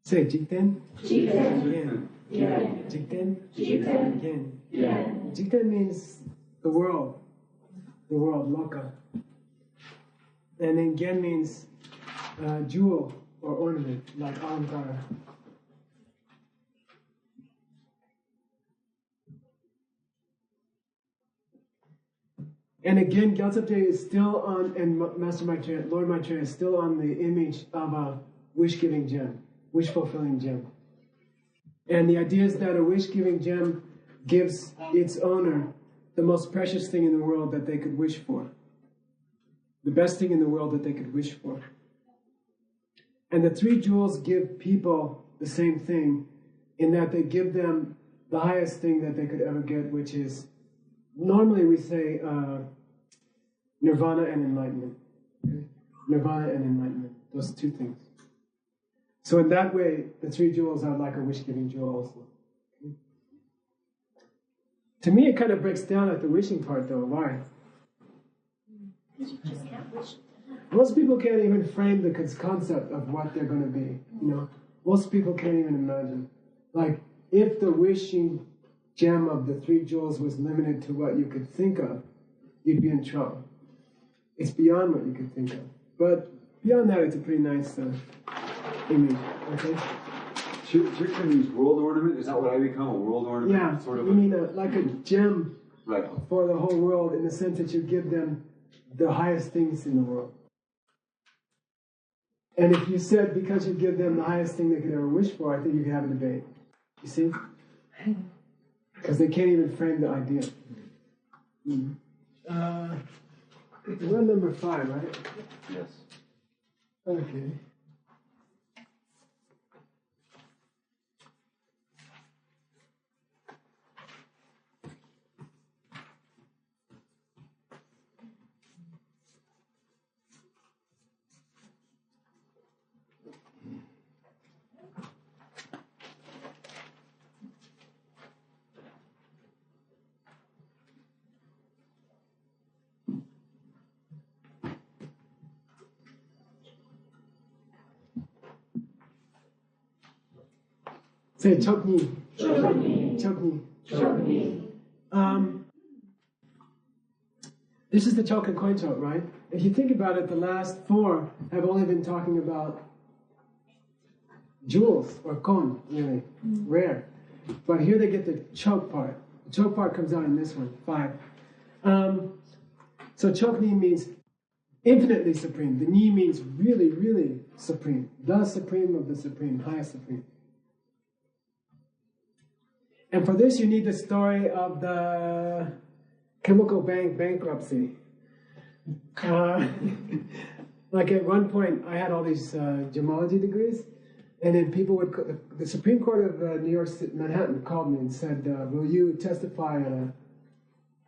Say Jikten. Jikten. Yen. Yen. Jikten. Jikten. Yen. Yen. Jikten means the world, loka. And then Gen means jewel or ornament, like alamkara. And again, Gyaltsab Je is still on, and Master Maitreya, Lord Maitreya is still on the image of a wish-giving gem, wish-fulfilling gem. And the idea is that a wish-giving gem gives its owner the most precious thing in the world that they could wish for. The best thing in the world that they could wish for. And the three jewels give people the same thing in that they give them the highest thing that they could ever get, which is, normally we say nirvana and enlightenment. Okay? Nirvana and enlightenment, those two things. So in that way, the three jewels are like a wish-giving jewel also. Okay? To me, it kind of breaks down at the wishing part though. Why? Because you just can't wish. Most people can't even frame the concept of what they're going to be, you know. Most people can't even imagine. Like, if the wishing gem of the three jewels was limited to what you could think of, you'd be in trouble. It's beyond what you could think of. But beyond that, it's a pretty nice image, okay? Jikten means world ornament? Is that what I become, a world ornament? Yeah, sort of you mean like a gem right. for the whole world in the sense that you give them the highest things in the world. And if you said because you give them the highest thing they could ever wish for, I think you could have a debate. You see? Because they can't even frame the idea. We're on number 5, right? Yes. Okay. Say chokni. Chokni. Chokni. Chokni. This is the choke and coin choke, right? If you think about it, the last 4 have only been talking about jewels or kon, really, rare. But here they get the choke part. The choke part comes out in this one, 5. So chokni means infinitely supreme. The ni means really, really supreme. The supreme of the supreme, highest supreme. And for this, you need the story of the chemical bank bankruptcy. Like at one point, I had all these gemology degrees, and then people would, the Supreme Court of New York City, Manhattan called me and said, will you testify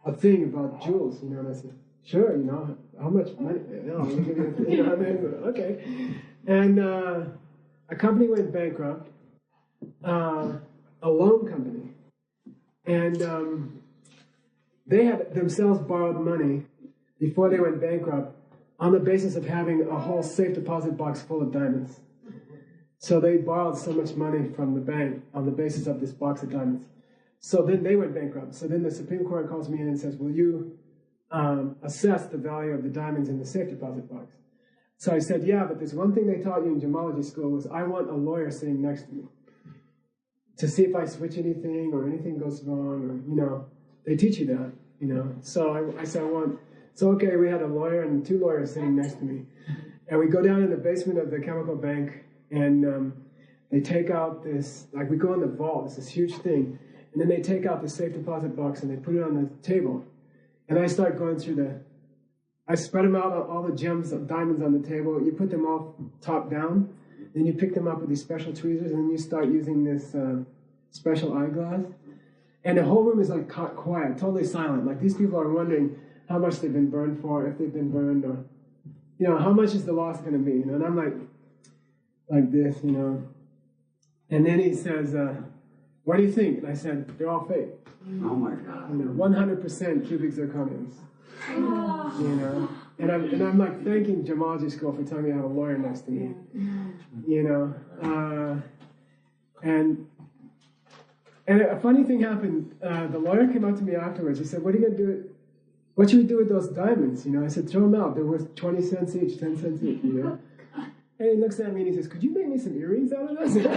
a thing about jewels? You know, and I said, sure, you know, how much money? No, I'll give you a, you know, I mean, okay. And a company went bankrupt, a loan company. And they had themselves borrowed money before they went bankrupt on the basis of having a whole safe deposit box full of diamonds. So they borrowed so much money from the bank on the basis of this box of diamonds. So then they went bankrupt. So then the Supreme Court calls me in and says, will you assess the value of the diamonds in the safe deposit box? So I said, yeah, but there's one thing they taught you in gemology school was I want a lawyer sitting next to me to see if I switch anything or anything goes wrong, or, you know, they teach you that, you know. So I said, so okay, we had a lawyer and 2 lawyers sitting next to me. And we go down in the basement of the chemical bank, and they take out this, like we go in the vault, it's this huge thing, and then they take out the safe deposit box and they put it on the table. And I start going through I spread them out, all the gems of diamonds on the table, you put them all top down, then you pick them up with these special tweezers, and then you start using this special eyeglass. And the whole room is like quiet, totally silent. Like these people are wondering how much they've been burned for, if they've been burned, or, you know, how much is the loss going to be? You know? And I'm like this, you know. And then he says, what do you think? And I said, they're all fake. Oh my God. You know, 100% cubic zirconiums. You know. And I'm like thanking gemology school for telling me I have a lawyer next to me. You know. And a funny thing happened. The lawyer came up to me afterwards. He said, "What are you going to do? What should we do with those diamonds?" You know, I said, "Throw them out. They're worth 20 cents each, 10 cents each." You know. And he looks at me and he says, "Could you make me some earrings out of this?" I'm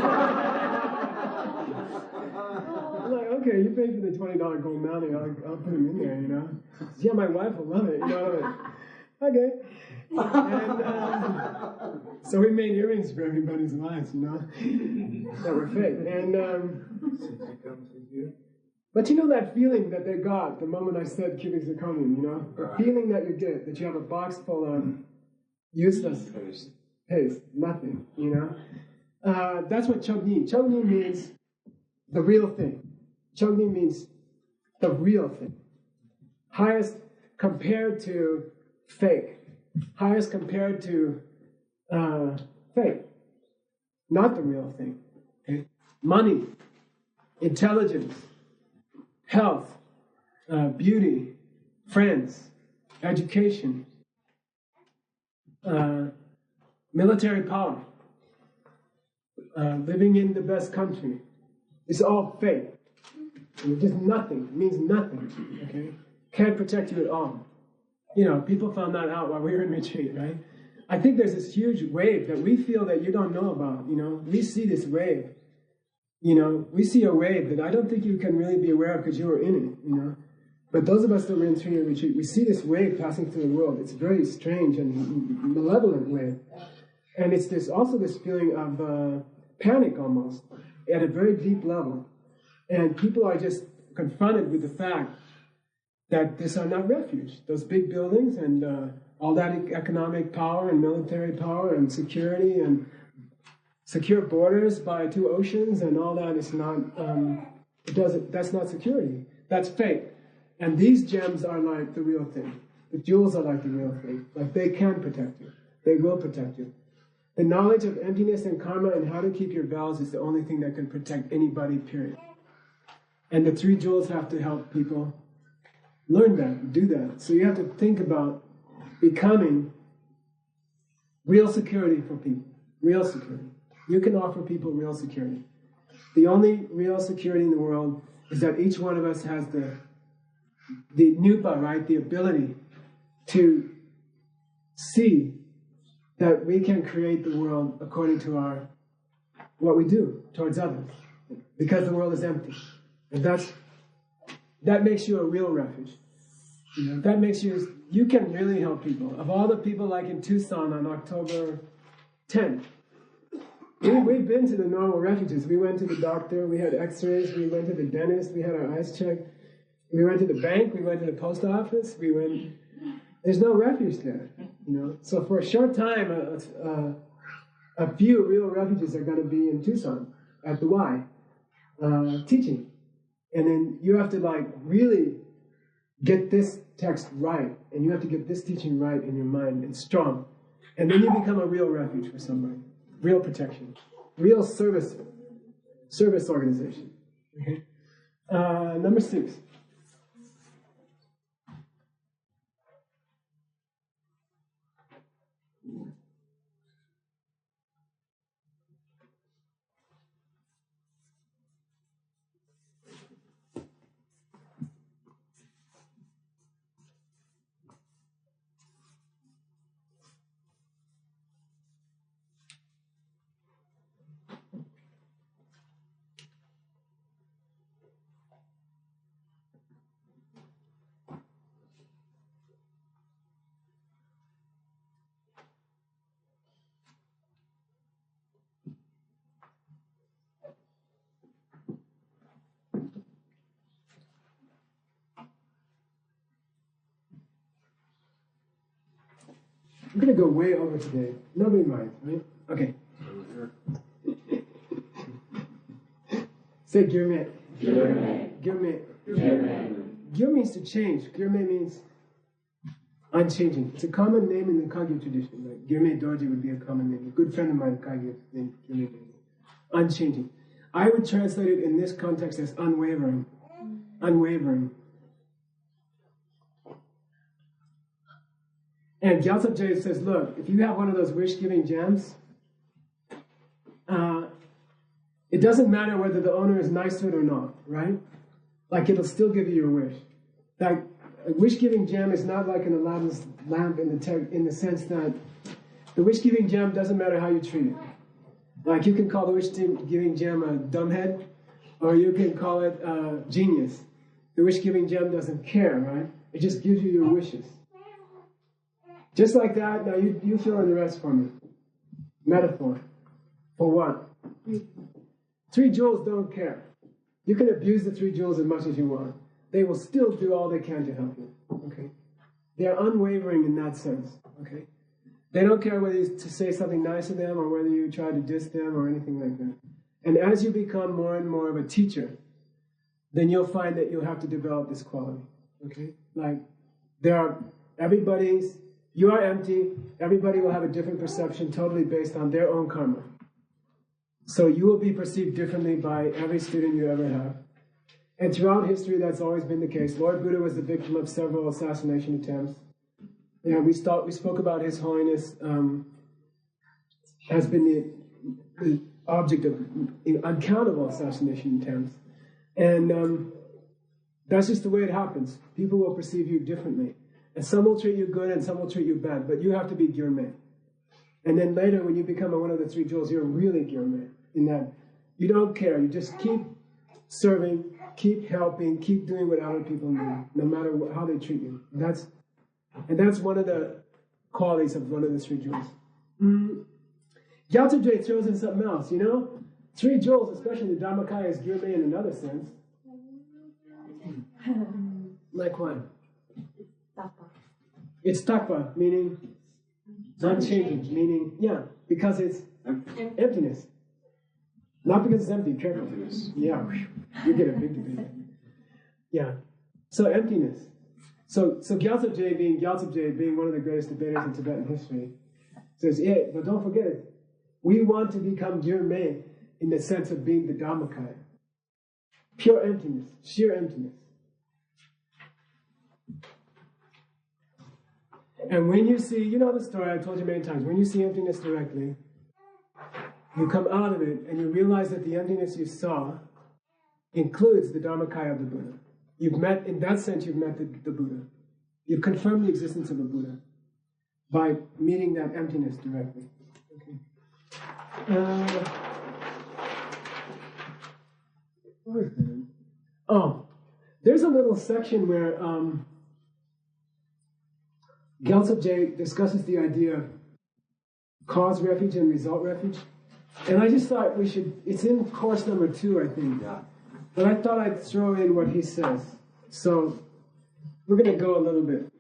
like, "Okay, you paid for the $20 gold mounting. I'll put them in there." You know. Says, "Yeah, my wife will love it." You know. I'm like, okay. And so we made earrings for everybody's wives, you know, that were fake. And but you know that feeling that they got the moment I said cubic zirconium, you know, the feeling that you get, that you have a box full of useless paste, nothing, you know. That's what chengyi. Chengyi means the real thing. Chengyi means the real thing. Highest compared to fake. Highest compared to fake. Not the real thing. Okay? Money, intelligence, health, beauty, friends, education, military power, living in the best country. It's all fake. It's just nothing. It means nothing. Okay? Can't protect you at all. You know, people found that out while we were in retreat, right? I think there's this huge wave that we feel that you don't know about, you know. We see this wave. You know, we see a wave that I don't think you can really be aware of because you were in it, you know. But those of us that were in 3-year retreat, we see this wave passing through the world. It's a very strange and malevolent wave. And it's also this feeling of panic almost, at a very deep level. And people are just confronted with the fact that these are not refuge. Those big buildings and all that economic power and military power and security and secure borders by 2 oceans and all that is not, that's not security. That's fake. And these gems are like the real thing. The jewels are like the real thing. Like they can protect you. They will protect you. The knowledge of emptiness and karma and how to keep your vows is the only thing that can protect anybody, period. And the 3 jewels have to help people learn that, do that. So you have to think about becoming real security for people. Real security. You can offer people real security. The only real security in the world is that each one of us has the nupa, right? The ability to see that we can create the world according to what we do towards others. Because the world is empty. And that makes you a real refuge. You know, that makes you can really help people. Of all the people like in Tucson on October 10th, we've been to the normal refuges. We went to the doctor, we had x-rays, we went to the dentist, we had our eyes checked. We went to the bank, we went to the post office, there's no refuge there, you know. So for a short time, a few real refuges are going to be in Tucson, at the Y, teaching. And then you have to like really get this text right, and you have to get this teaching right in your mind and strong. And then you become a real refuge for somebody, real protection, real service organization. Okay? Number 6. I'm going to go way over today. Nobody minds, right? Okay. Say gyurme. Gyurme. Gyurme. Gyurme. Gyur means to change. Gyurme means unchanging. It's a common name in the Kagyu tradition. Like Gyurme Dorji would be a common name. A good friend of mine, Kagyu, named Gyurme Dorji. Unchanging. I would translate it in this context as unwavering. Unwavering. And Gyaltsab Je says, look, if you have one of those wish-giving gems, It doesn't matter whether the owner is nice to it or not, right? Like it'll still give you your wish. Like a wish-giving gem is not like an Aladdin's lamp in the sense that the wish-giving gem doesn't matter how you treat it. Like you can call the wish-giving gem a dumbhead, or you can call it genius. The wish-giving gem doesn't care, right? It just gives you your wishes. Just like that, now you fill in the rest for me. Metaphor. For what? 3 jewels don't care. You can abuse the 3 jewels as much as you want. They will still do all they can to help you. Okay? They're unwavering in that sense. Okay? They don't care whether you to say something nice to them or whether you try to diss them or anything like that. And as you become more and more of a teacher, then you'll find that you'll have to develop this quality. Okay? Like, you are empty, everybody will have a different perception totally based on their own karma. So you will be perceived differently by every student you ever have. And throughout history, that's always been the case. Lord Buddha was the victim of several assassination attempts. Yeah, we spoke about His Holiness has been the object of uncountable assassination attempts. And that's just the way it happens. People will perceive you differently. And some will treat you good and some will treat you bad, but you have to be Gyurme. And then later, when you become one of the 3 jewels, you're really Gyurme, in that you don't care. You just keep serving, keep helping, keep doing what other people need, no matter how they treat you. And that's one of the qualities of one of the 3 jewels. Gyaltsab Je throws in something else, 3 jewels, especially the Dharmakaya, is Gyurme in another sense. Like what? It's takpa, meaning unchanging, meaning, because it's emptiness. Not because it's empty, careful. Emptiness. Yeah, you get a big debate. Yeah, so emptiness. So Gyaltsab Je being one of the greatest debaters in Tibetan history, says, but don't forget it. We want to become Gyurme in the sense of being the Dharmakaya. Pure emptiness, sheer emptiness. And when you see, you know the story, I've told you many times, when you see emptiness directly, you come out of it and you realize that the emptiness you saw includes the Dharmakaya of the Buddha. In that sense, you've met the Buddha. You've confirmed the existence of a Buddha by meeting that emptiness directly. Okay. Where is that? Oh, there's a little section where Gyaltsab Je discusses the idea of cause refuge and result refuge. And I just thought it's in course number 2, I think. Yeah. But I thought I'd throw in what he says. So we're going to go a little bit.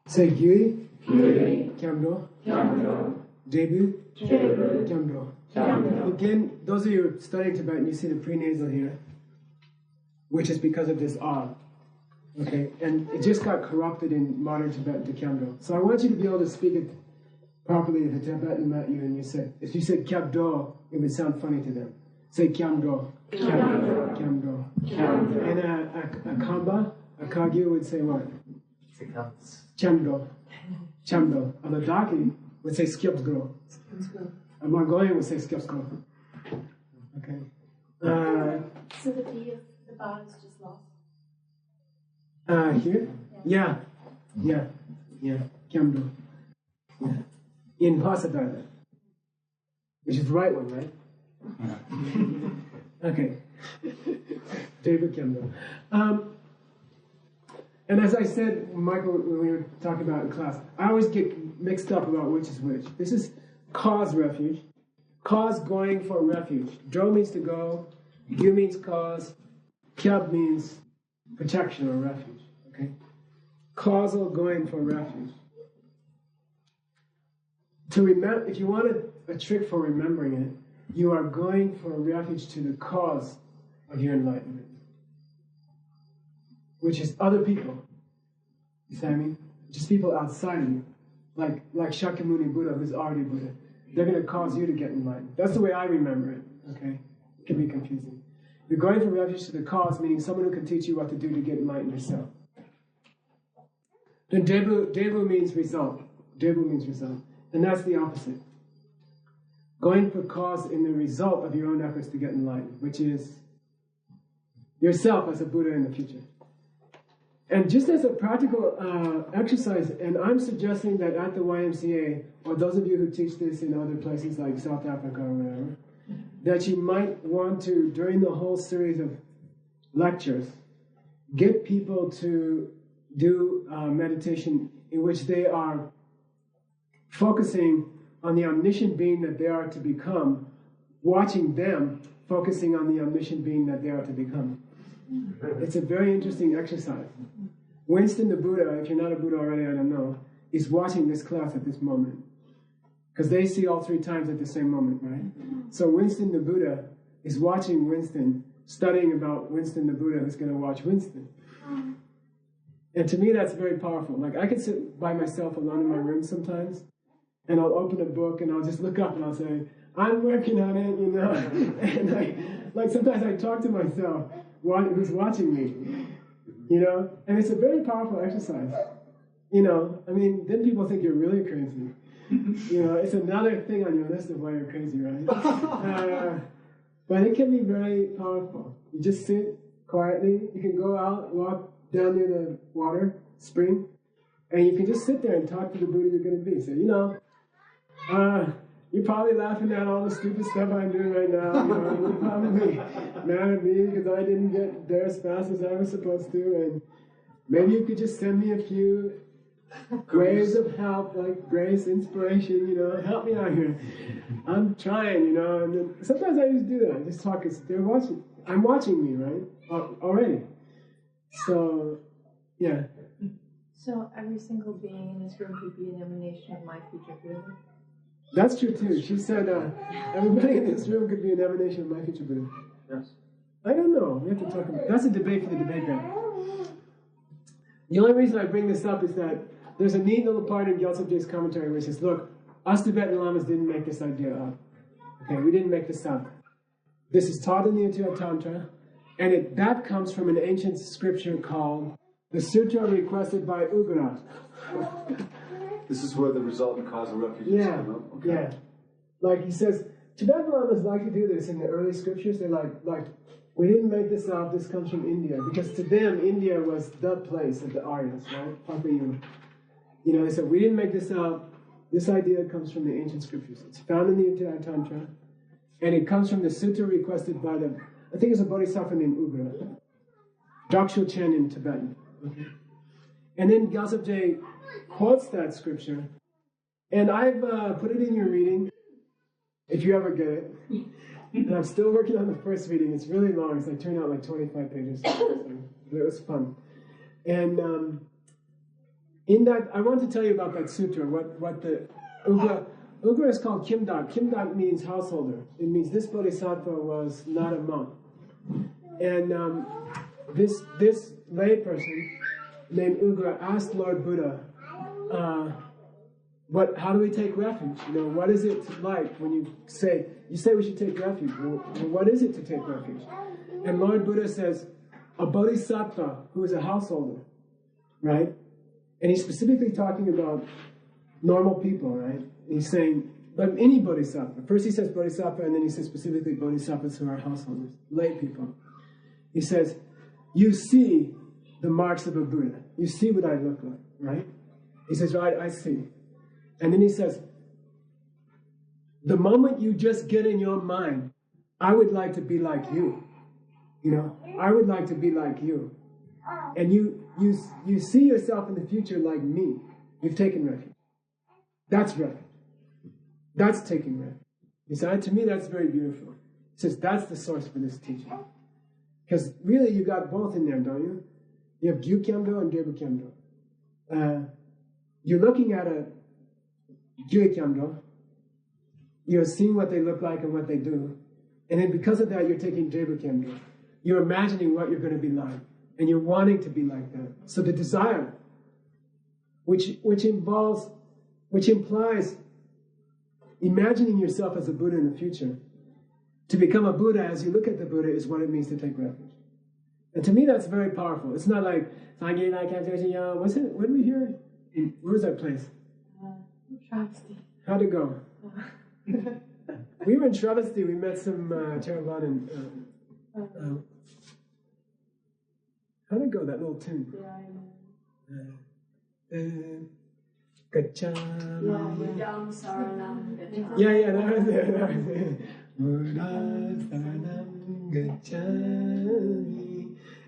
Say Gyui, Kyamdo, Debu, Kyamdo. Again, those of you studying Tibetan, you see the prenasal here, which is because of this R. Okay, and it just got corrupted in modern Tibetan to Kyamdo. So I want you to be able to speak it properly if a Tibetan met you and you said, if you said Kyabdo, it would sound funny to them. Say Kyamdo. Kyamdo. Kyamdo. Kyamdo. And a Kamba, a Kagyu would say what? Chamdo. Chamdo. A Ladakhi would say Skipsgro. A Mongolian would say Skipsgro. Okay. So the D of the ba is just lost? Here? Yeah. Kyamdo. Yeah. In Pasadena. Which is the right one, right? Okay. David Kyamdo. And as I said, Michael, when we were talking about it in class, I always get mixed up about which is which. This is cause refuge. Cause going for refuge. Dro means to go. Gyu means cause. Kyab means protection or refuge. Okay? Causal going for refuge. To remember, if you want a trick for remembering it, you are going for refuge to the cause of your enlightenment, which is other people. You see what I mean? Just people outside of you, like Shakyamuni Buddha, who's already Buddha. They're going to cause you to get enlightened. That's the way I remember it. Okay, it can be confusing. You're going for refuge to the cause, meaning someone who can teach you what to do to get enlightened yourself. Then Devu means result. Devu means result. And that's the opposite. Going for cause in the result of your own efforts to get enlightened, which is yourself as a Buddha in the future. And just as a practical exercise, and I'm suggesting that at the YMCA, or those of you who teach this in other places like South Africa or whatever, that you might want to, during the whole series of lectures, get people to do meditation in which they are focusing on the omniscient being that they are to become, watching them focusing on the omniscient being that they are to become. It's a very interesting exercise. Winston the Buddha, if you're not a Buddha already, I don't know, is watching this class at this moment. Because they see all three times at the same moment, right? So Winston the Buddha is watching Winston, studying about Winston the Buddha who's going to watch Winston. And to me that's very powerful. Like I can sit by myself alone in my room sometimes, and I'll open a book and I'll just look up and I'll say, I'm working on it, you know. And sometimes I talk to myself, who's watching me, you know. And it's a very powerful exercise, you know. I mean, then people think you're really crazy. You know, it's another thing on your list of why you're crazy, right? But it can be very powerful. You just sit quietly. You can go out, walk down near the water, spring, and you can just sit there and talk to the Buddha you're going to be. So, you know, you're probably laughing at all the stupid stuff I'm doing right now. You know, you're probably mad at me because I didn't get there as fast as I was supposed to. And maybe you could just send me a few waves of help, like grace, inspiration, you know, help me out here. I'm trying, you know. And then sometimes I just do that. I just talk because they're watching. I'm watching me, right? Already. So, yeah. So every single being in this room could be an emanation of my future Buddha? That's true too. She said everybody in this room could be an emanation of my future Buddha. Yes. I don't know. We have to talk about that's a debate for the debate guy. The only reason I bring this up is that there's a neat little part in Gyaltsab Je's commentary where he says, look, us Tibetan Lamas didn't make this idea up. Okay, we didn't make this up. This is taught in the Uttara Tantra, and that comes from an ancient scripture called the Sutra Requested by Ugra. This is where the result and causal refuges come up? Okay. Yeah. Like he says, Tibetan Lamas like to do this in the early scriptures. They're like, we didn't make this up, this comes from India. Because to them, India was the place of the Aryas, right? You know, they said, we didn't make this up. This idea comes from the ancient scriptures. It's found in the Uttara Tantra. And it comes from the Sutra requested by I think it's a bodhisattva named Ugra. Dakshu Chen in Tibetan. Okay. And then Gyaltsab Je quotes that scripture. And I've put it in your reading, if you ever get it. And I'm still working on the first reading. It's really long. It's turned out like 25 pages. But it was fun. And in that, I want to tell you about that sutra, what the Ugra is called Kimdak. Kimdak means householder. It means this bodhisattva was not a monk. And this lay person named Ugra asked Lord Buddha, how do we take refuge? What is it like when you say we should take refuge? Well, what is it to take refuge? And Lord Buddha says, a bodhisattva who is a householder, right? And he's specifically talking about normal people, right? He's saying, but any bodhisattva. First he says bodhisattva, and then he says specifically bodhisattvas who are householders, lay people. He says, you see the marks of a Buddha. You see what I look like, right? He says, right, I see. And then he says, the moment you just get in your mind, I would like to be like you. I would like to be like you. And you see yourself in the future like me. You've taken refuge. That's refuge. That's taking refuge. He said, to me, that's very beautiful. He says, that's the source for this teaching. Because really, you got both in there, don't you? You have Gyukyamdo and Debukyamdo. You're looking at a Gyukyamdo. You're seeing what they look like and what they do. And then because of that, you're taking Debukyamdo. You're imagining what you're going to be like. And you're wanting to be like that. So the desire, which implies imagining yourself as a Buddha in the future. To become a Buddha as you look at the Buddha is what it means to take refuge. And to me, that's very powerful. It's not like, what's it? What did we hear? Where was that place? Travesty. How'd it go? We were in Travesty. We met some Theravada and how'd it go, that little tune? Yeah, that was it.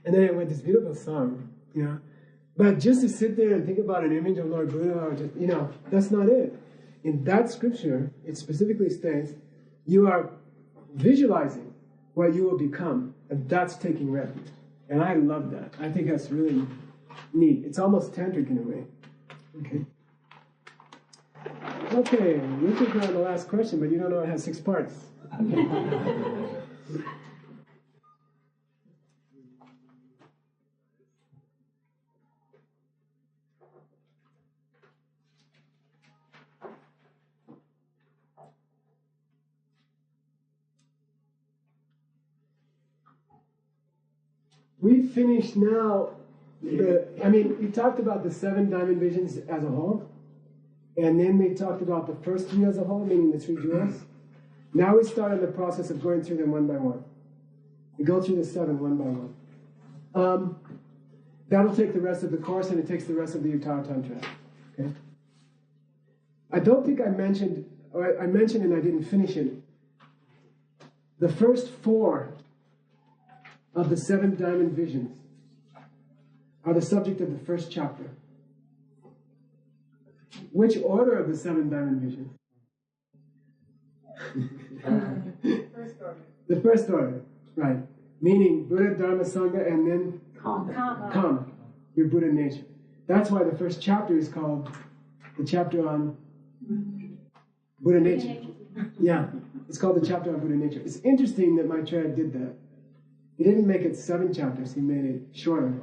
And then it went this beautiful song, But just to sit there and think about an image of Lord Buddha, or just, that's not it. In that scripture, it specifically states, you are visualizing what you will become, and that's taking refuge. And I love that. I think that's really neat. It's almost tantric in a way. Okay, you think we're on the last question, but you don't know it has 6 parts. We finished now. We talked about the 7 diamond visions as a whole. And then we talked about the first 3 as a whole, meaning the 3 jewels. Now we start on the process of going through them one by one. We go through the 7 one by one. That'll take the rest of the course, and it takes the rest of the Uttara Tantra. Okay? I don't think I mentioned, or I mentioned and I didn't finish it. The first 4 of the 7 diamond visions are the subject of the first chapter. Which order of the 7 diamond visions? First order. The first order, right. Meaning Buddha, Dharma, Sangha, and then Kama, your Buddha nature. That's why the first chapter is called the chapter on Buddha nature. Yeah, it's called the chapter on Buddha nature. It's interesting that Maitreya did that. He didn't make it 7 chapters, he made it shorter.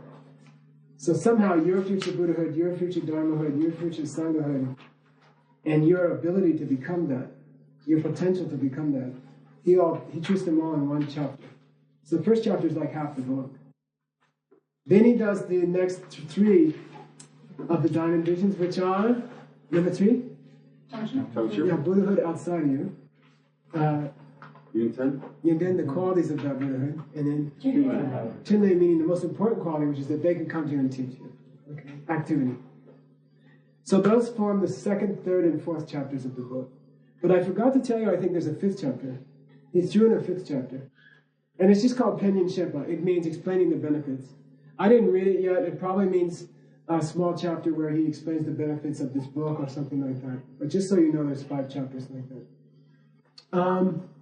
So somehow your future Buddhahood, your future Dharmahood, your future Sanghahood, and your ability to become that, your potential to become that, he treats them all in 1 chapter. So the first chapter is like half the book. Then he does the next 3 of the diamond visions, which are, number 3? Yeah, Buddhahood outside of you. Then the qualities of that Buddhahood, and then Chenle meaning the most important quality, which is that they can come to you and teach you. Okay. Activity. So those form the 2nd, 3rd, and 4th chapters of the book. But I forgot to tell you, I think there's a 5th chapter. He threw in a 5th chapter. And it's just called kyengyi. It means explaining the benefits. I didn't read it yet. It probably means a small chapter where he explains the benefits of this book or something like that. But just so you know, there's 5 chapters like that.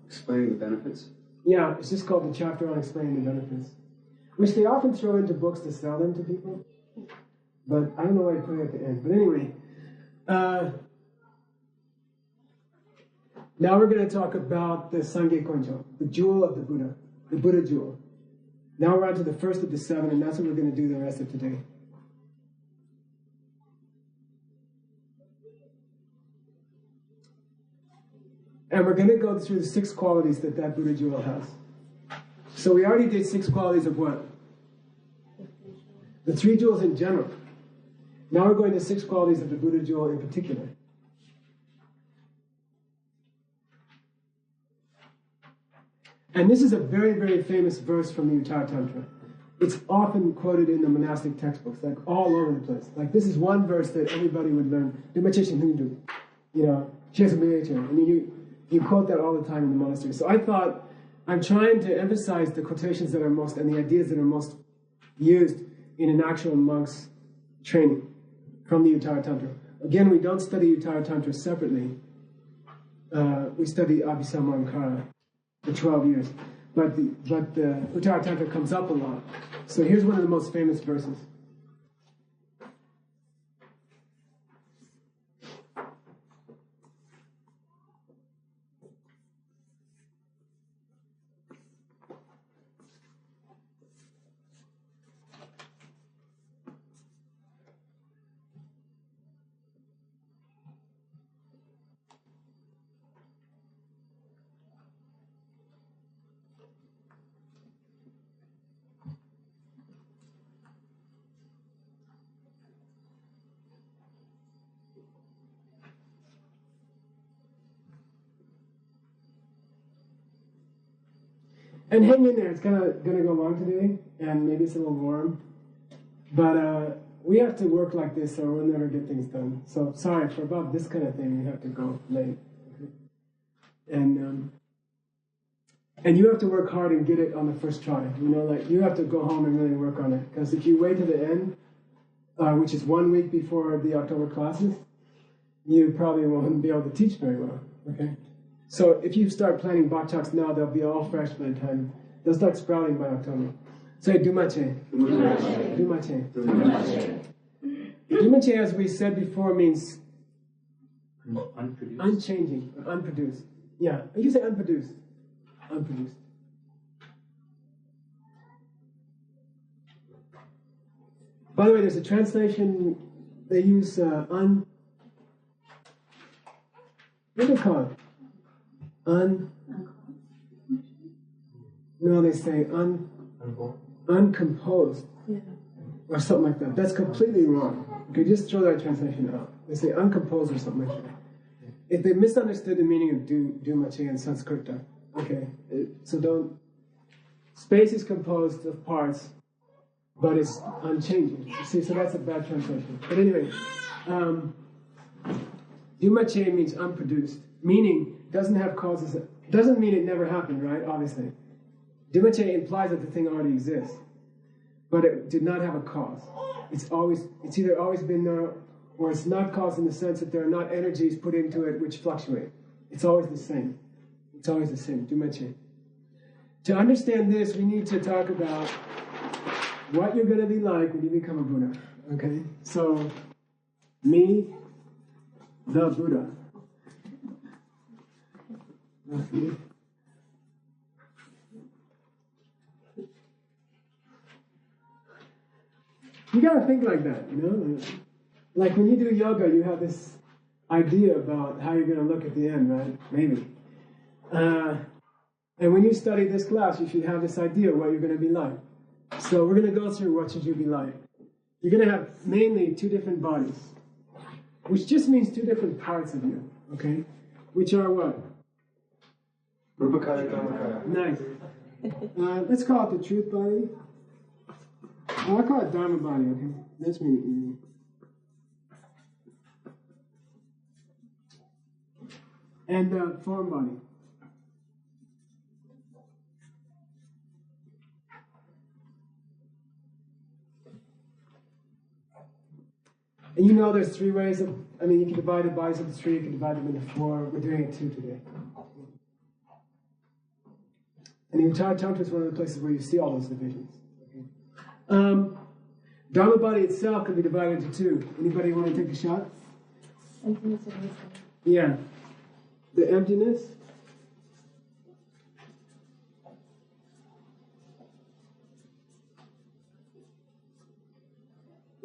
Explaining the benefits? Yeah, it's just called the chapter on explaining the benefits, which they often throw into books to sell them to people. But I don't know why I put it at the end. But anyway, now we're going to talk about the Sangye Konjo, the jewel of the Buddha, the Buddha jewel. Now we're on to the first of the 7, and that's what we're going to do the rest of today. And we're going to go through the 6 qualities that that Buddha jewel has. So we already did 6 qualities of what? The 3 jewels in general. Now we're going to 6 qualities of the Buddha jewel in particular. And this is a very, very famous verse from the Uttara Tantra. It's often quoted in the monastic textbooks, like all over the place. Like this is one verse that everybody would learn. You know, and you quote that all the time in the monastery. So I thought, I'm trying to emphasize the quotations that are most, and the ideas that are most used in an actual monk's training from the Uttara Tantra. Again, we don't study Uttara Tantra separately. We study Abhisamayamkara for 12 years. But the Uttara Tantra comes up a lot. So here's one of the most famous verses. And hang in there, it's kind of going to go long today, and maybe it's a little warm. But we have to work like this or we'll never get things done. So sorry, for about this kind of thing, we have to go late. Okay? And you have to work hard and get it on the first try. You know, like you have to go home and really work on it. Because if you wait to the end, which is 1 week before the October classes, you probably won't be able to teach very well. Okay? So if you start planning bakchaks now, they'll be all fresh by the time. They'll start sprouting by October. Say duma je. Duma je. Duma je, as we said before, means Unproduced. unchanging, unproduced. Yeah, you can say unproduced. Unproduced. By the way, there's a translation, they use what do they call it? No, they say uncomposed, Yeah. or something like that. That's completely wrong. Okay, just throw that translation out. They say uncomposed or something like that. If they misunderstood the meaning of duma je in Sanskrit, okay, so don't. Space is composed of parts, but it's unchanging. You see, so that's a bad translation. But anyway, duma je means unproduced, meaning doesn't have causes. Doesn't mean it never happened, right? Obviously. Duma je implies that the thing already exists, but it did not have a cause. It's either always been there, or it's not caused in the sense that there are not energies put into it which fluctuate. It's always the same. It's always the same. Duma je. To understand this, we need to talk about what you're going to be like when you become a Buddha. Okay? So, me, the Buddha. You gotta think like that, you know? Like when you do yoga, you have this idea about how you're gonna look at the end, right? Maybe. And when you study this class, you should have this idea of what you're gonna be like. So we're gonna go through what should you be like. You're gonna have mainly 2 different bodies, which just means 2 different parts of you, okay? Which are what? Rupakaya, Dharmakaya. Nice. Let's call it the truth body. I'll call it Dharma body, okay? That's me. And form body. And you know there's 3 ways of, you can divide the bodies into 3, you can divide them into 4. We're doing it 2 today. And the Uttara Tantra is one of the places where you see all those divisions. Okay. Dharma body itself can be divided into 2. Anybody want to take a shot? Emptiness and wisdom. Yeah. The emptiness.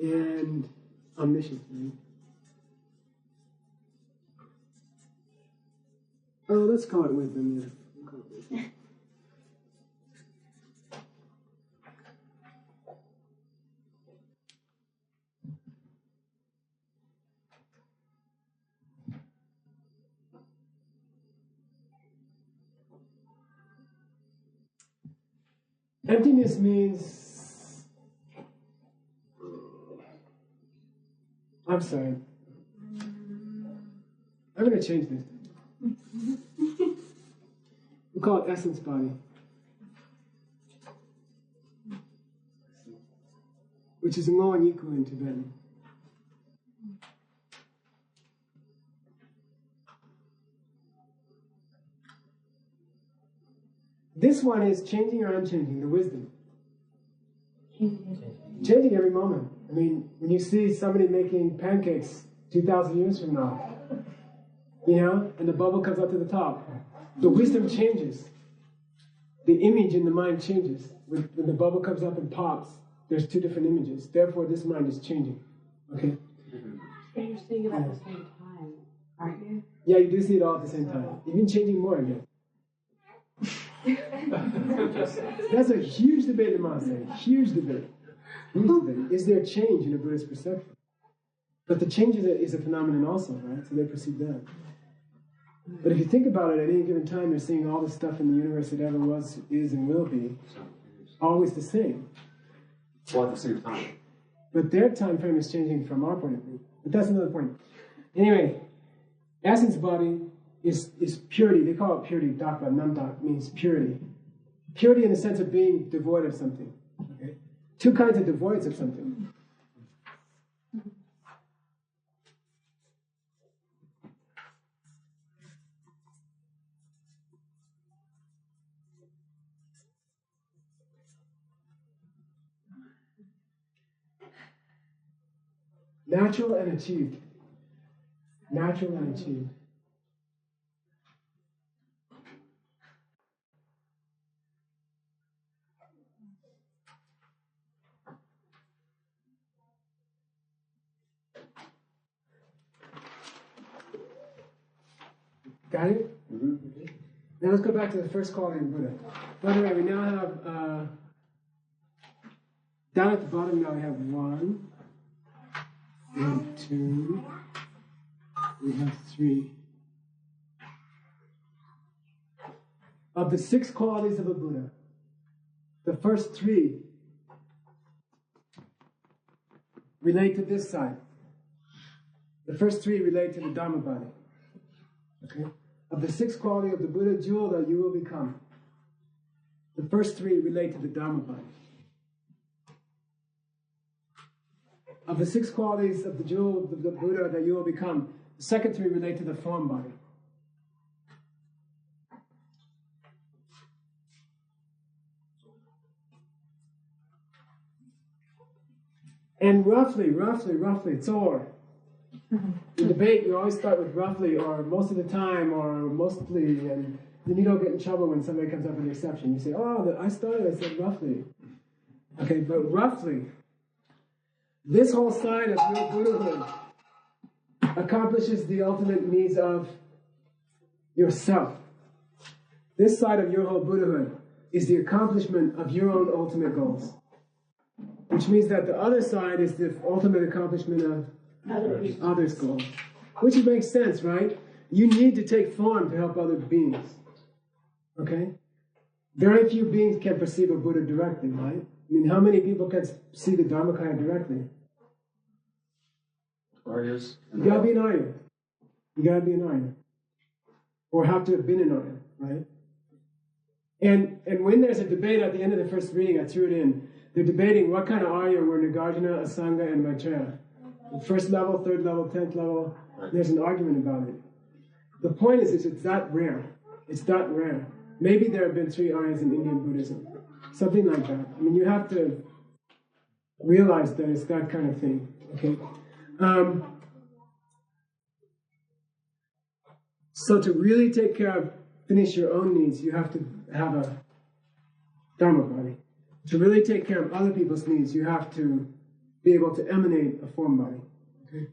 And omniscience. Right? Oh, let's call it wisdom, yeah. We'll call it wisdom. Emptiness means, I'm sorry, I'm going to change this. We call it essence body, which is Ngo and Yiku in Tibetan. This one is changing or unchanging, the wisdom. Changing every moment. I mean, when you see somebody making pancakes 2,000 years from now, you know, and the bubble comes up to the top, the wisdom changes. The image in the mind changes. When the bubble comes up and pops, there's two different images. Therefore, this mind is changing. Okay? But you're seeing it at the same time, aren't you? Yeah, you do see it all at the same time. Even changing more again. That's a huge debate in the monastery. Huge debate. Huge debate. Is there change in a Buddhist perception? But the change is a phenomenon also, right? So they perceive that. But if you think about it, at any given time, they're seeing all the stuff in the universe that ever was, is, and will be, always the same. All at the same time. But their time frame is changing from our point of view. But that's another point. Anyway, essence body is purity. They call it purity. Dakpa, namdak means purity. Purity in the sense of being devoid of something. Okay? Two kinds of devoids of something. Natural and achieved. Natural and achieved. Got it? Mm-hmm. Now let's go back to the first quality in Buddha. By the way, we now have, down at the bottom now we have 1, and 2, we have 3. Of the 6 qualities of a Buddha, the first 3 relate to this side. The first 3 relate to the Dhamma body. Okay? Of the 6 qualities of the Buddha jewel that you will become, the first 3 relate to the Dhamma body. Of the 6 qualities of the jewel of the Buddha that you will become, the second 3 relate to the form body. And roughly, it's or. In debate, you always start with roughly, or most of the time, or mostly, and then you don't get in trouble when somebody comes up with an exception. You say, oh, I said roughly. Okay, but roughly, this whole side of your Buddhahood accomplishes the ultimate needs of yourself. This side of your whole Buddhahood is the accomplishment of your own ultimate goals. Which means that the other side is the ultimate accomplishment of others' goals. Which makes sense, right? You need to take form to help other beings. Okay? Very few beings can perceive a Buddha directly, right? I mean, how many people can see the Dharmakaya directly? Aryas. You gotta be an Arya. You gotta be an Arya. Or have to have been an Arya, right? And when there's a debate at the end of the first reading, I threw it in, they're debating what kind of Arya were Nagarjuna, Asanga, and Maitreya. First level, third level, 10th level, there's an argument about it. The point is it's that rare. It's that rare. Maybe there have been 3 Aryas in Indian Buddhism. Something like that. I mean, you have to realize that it's that kind of thing. Okay. So to really take care of, finish your own needs, you have to have a Dharma body. To really take care of other people's needs, you have to be able to emanate a form body. Okay.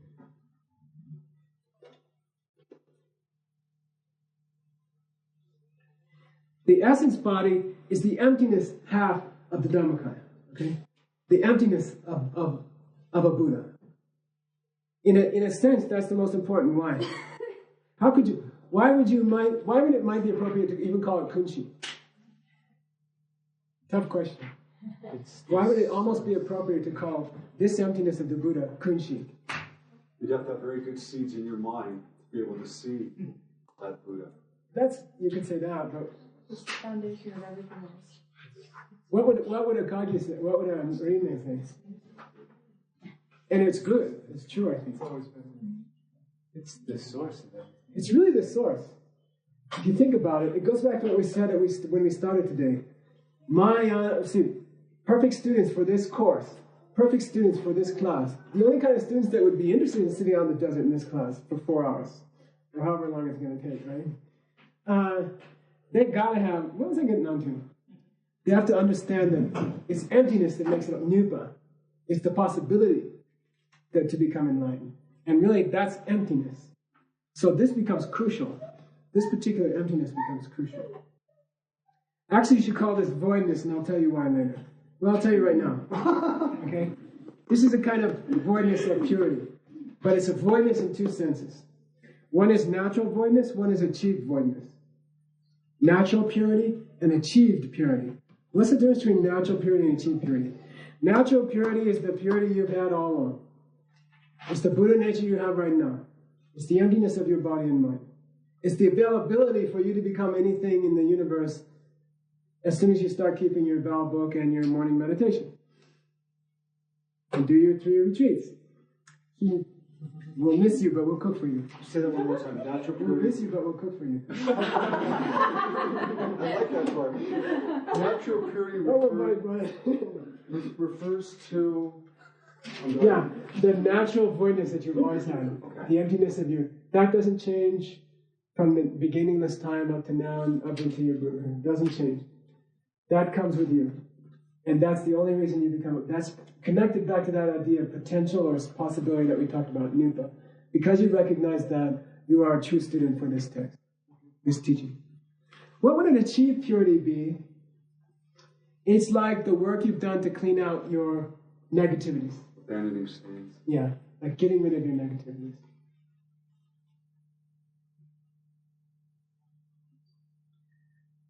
The essence body is the emptiness half of the Dhammakaya. Okay? The emptiness of a Buddha. In a sense, that's the most important. Why? Why would it might be appropriate to even call it kunshi? Tough question. Why would it almost be appropriate to call this emptiness of the Buddha kunshi? You'd have to have very good seeds in your mind to be able to see that Buddha. You could say that, but It's the foundation of everything else. what would a Kagyu say? What would a Rime say? And it's good. It's true, I think. It's always been. It's the source of it. It's really the source. If you think about it, it goes back to what we said when we started today. Perfect students for this course, perfect students for this class. The only kind of students that would be interested in sitting out in the desert in this class for 4 hours, or however long it's going to take, right? They gotta have, what was I getting onto? They have to understand that it's emptiness that makes it up. Nupa. It's the possibility to become enlightened. And really, that's emptiness. So this becomes crucial. This particular emptiness becomes crucial. Actually, you should call this voidness, and I'll tell you why later. Well, I'll tell you right now. Okay? This is a kind of voidness of purity. But it's a voidness in two senses. One is natural voidness, one is achieved voidness. Natural purity and achieved purity. What's the difference between natural purity and achieved purity? Natural purity is the purity you've had all along. It's the Buddha nature you have right now. It's the emptiness of your body and mind. It's the availability for you to become anything in the universe as soon as you start keeping your vow book and your morning meditation. And do your 3 retreats. We'll miss you, but we'll cook for you. Say that one more time. Natural We'll purity. miss you, but we'll cook for you. I like that part. Natural purity refers to. Yeah, the natural voidness that you've always had. Okay. The emptiness of you. That doesn't change from the beginningless time up to now and up into your Buddha. It doesn't change. That comes with you. And that's the only reason you become, that's connected back to that idea of potential or possibility that we talked about, nupa. Because you recognize that, you are a true student for this text, this teaching. What would an achieved purity be? It's like the work you've done to clean out your negativities. Abandoning stains. Yeah, like getting rid of your negativities.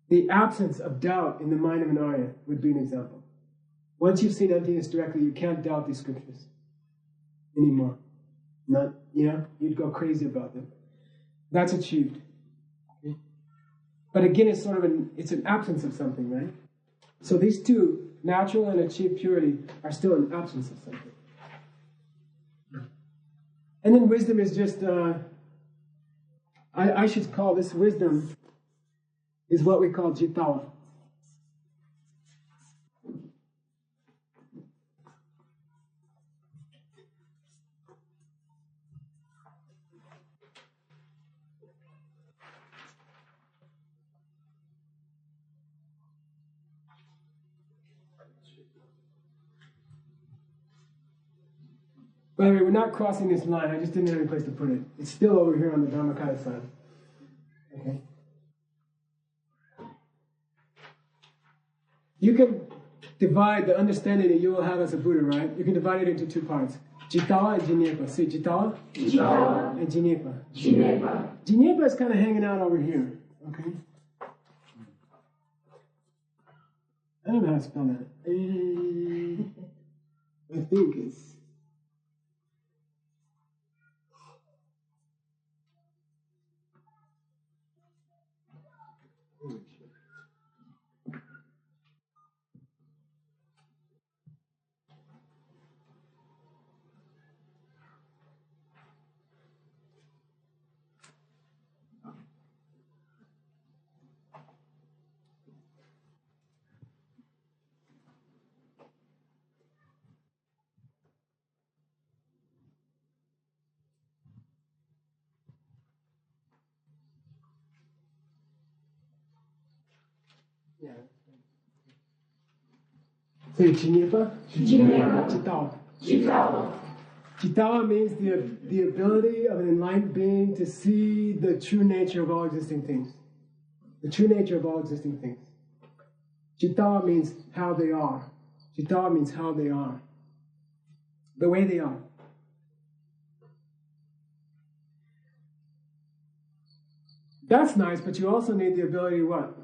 The absence of doubt in the mind of an Arya would be an example. Once you've seen emptiness directly, you can't doubt these scriptures anymore. You'd go crazy about them. That's achieved. Okay? But again, it's sort of it's an absence of something, right? So these two, natural and achieved purity, are still an absence of something. And then wisdom is just, I should call this wisdom, is what we call jitawa. By the way, we're not crossing this line. I just didn't have any place to put it. It's still over here on the Dhammakaya side. Okay. You can divide the understanding that you will have as a Buddha, right? You can divide it into 2 parts. Jitawa and Gyaltsab Je. See, Jitawa? Jitawa. And Gyaltsab Je. Kyengyi. Gyaltsab is kind of hanging out over here. Okay? I don't know how to spell that. I think it's... Yeah. So Gyaltsab Je? Jitawa. Jitawa. Jitawa means the ability of an enlightened being to see the true nature of all existing things. the true nature of all existing things. Chittawa means how they are. Chittawa means how they are. The way they are. That's nice, but you also need the ability to what?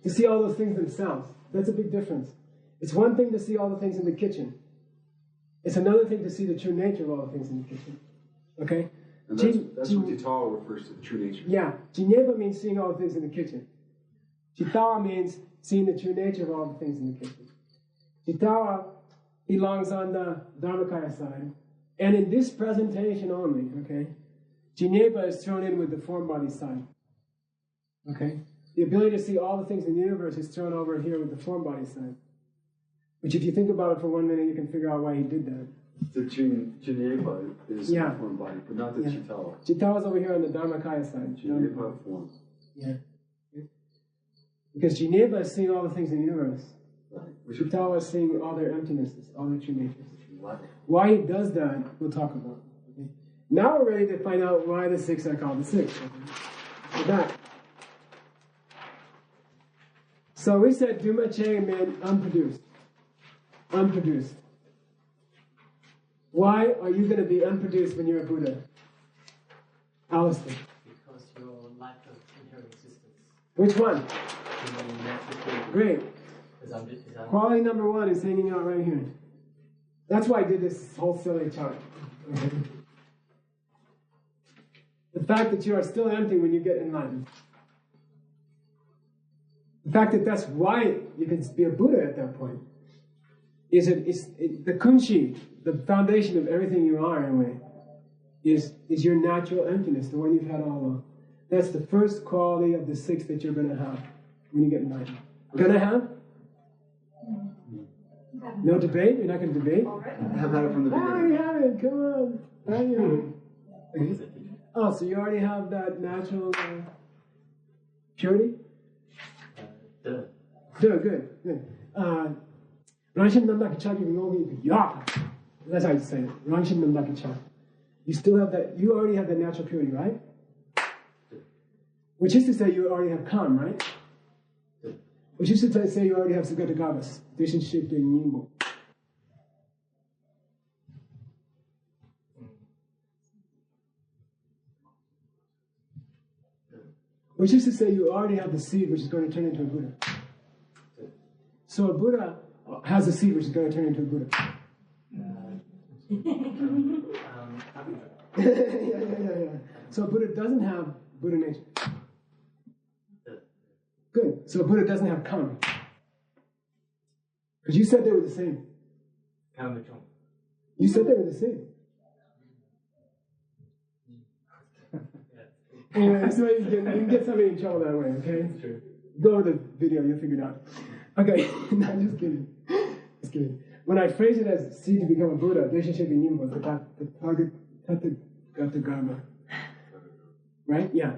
To see all those things themselves. That's a big difference. It's one thing to see all the things in the kitchen. It's another thing to see the true nature of all the things in the kitchen. Okay? And that's what Jitawa refers to, the true nature. Yeah. Gyaltsab Je means seeing all the things in the kitchen. Chittawa means seeing the true nature of all the things in the kitchen. Chittawa belongs on the Dharmakaya side. And in this presentation only, okay, Gyaltsab Je is thrown in with the form body side. Okay? The ability to see all the things in the universe is thrown over here with the form body side. Which if you think about it for 1 minute, you can figure out why he did that. The Gyaltsab is the form body, but not the Chittawa. Chittawa is over here on the Dharmakaya side. Gyaltsab form. Yeah. Because Gyaltsab Je is seeing all the things in the universe. Right. Chittawa is seeing all their emptinesses, all their true natures. Why he does that, we'll talk about. Okay? Now we're ready to find out why the 6 are called the 6. Okay? So that. So we said duma che meant unproduced. Unproduced. Why are you going to be unproduced when you're a Buddha? Alistair. Because your lack of inherent existence. Which one? Your natural Great. is un- Quality number 1 is hanging out right here. That's why I did this whole silly chart. Okay. The fact that you are still empty when you get enlightened. The fact that that's why you can be a Buddha at that point. The kunshi, the foundation of everything you are in a way, is your natural emptiness, the one you've had all along. That's the first quality of the 6 that you're going to have when you get enlightened. Gonna have? No debate? You're not going to debate? I have had it from the Oh, beginning. you have it. Come on. Oh, so you already have that natural purity? Good. Good. Ranshin Namdakacha, that's how you say it. Ranshin Namdakacha. You still have that, you already have that natural purity, right? Which is to say you already have calm, right? Which is to say you already have Sagatagavas, relationship and Nyingbo. Which is to say you already have the seed which is going to turn into a Buddha. So a Buddha has a seed which is going to turn into a Buddha. Yeah. So a Buddha doesn't have Buddha nature. Good. So a Buddha doesn't have karma. Because you said they were the same. You said they were the same. Anyway, so you can get somebody in trouble that way, okay? True. Go over the video, you'll figure it out. Okay, no, I'm just kidding. Just kidding. When I phrase it as seed to become a Buddha, relationship in Nyingbo, the target, the Garma. Right? Yeah.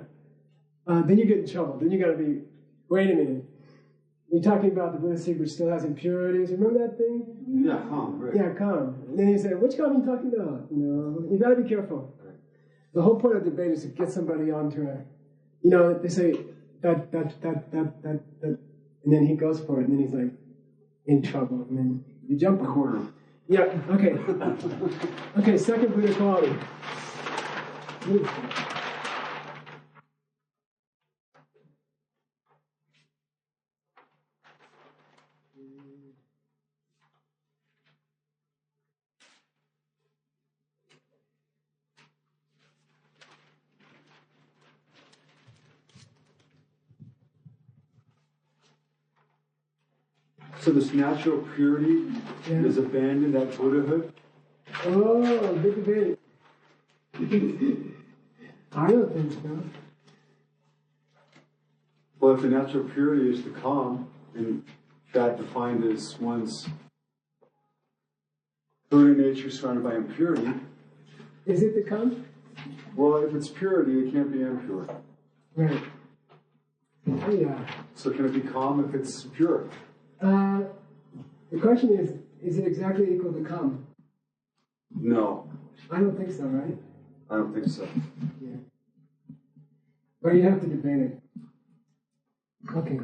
Then you get in trouble. Then you gotta be, wait a minute. You're talking about the Buddha seed which still has impurities. Remember that thing? Yeah, calm, right. Yeah, calm. And then you say, which calm are you talking about? You know, you gotta be careful. The whole point of debate is to get somebody onto a, you know, they say that, and then he goes for it, and then he's like in trouble, and then you jump a corner. Yeah. Okay. Okay. Second Buddha quality. So this natural purity is abandoned at Buddhahood? Oh, big debate. I don't think so. Well, if the natural purity is the calm, and that defined as one's Buddha nature surrounded by impurity. Is it the calm? Well, if it's purity, it can't be impure. Right. Yeah. So can it be calm if it's pure? The question is it exactly equal to calm? No, I don't think so, right? I don't think so. Yeah. But you have to debate it. Okay.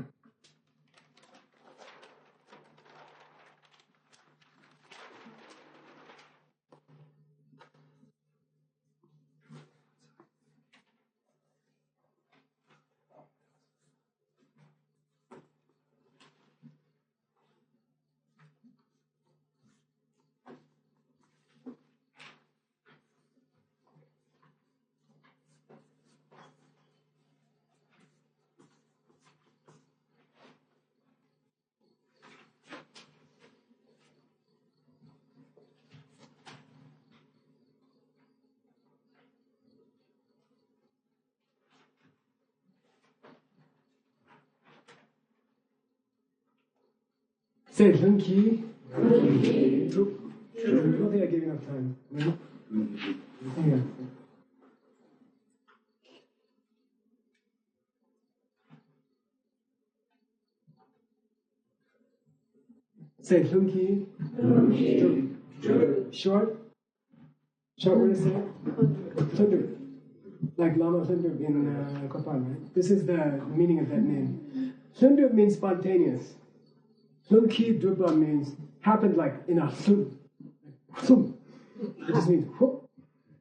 Say shengyi. Drup. I don't think I gave enough time. Yeah. Say shengyi. Drup. Short. Short word to say. Hlun. Like Lama Hlun in Kopal, right? This is the meaning of that name. Hlun means spontaneous. Hlun drupa means happened like in a hlun. It just means whoop.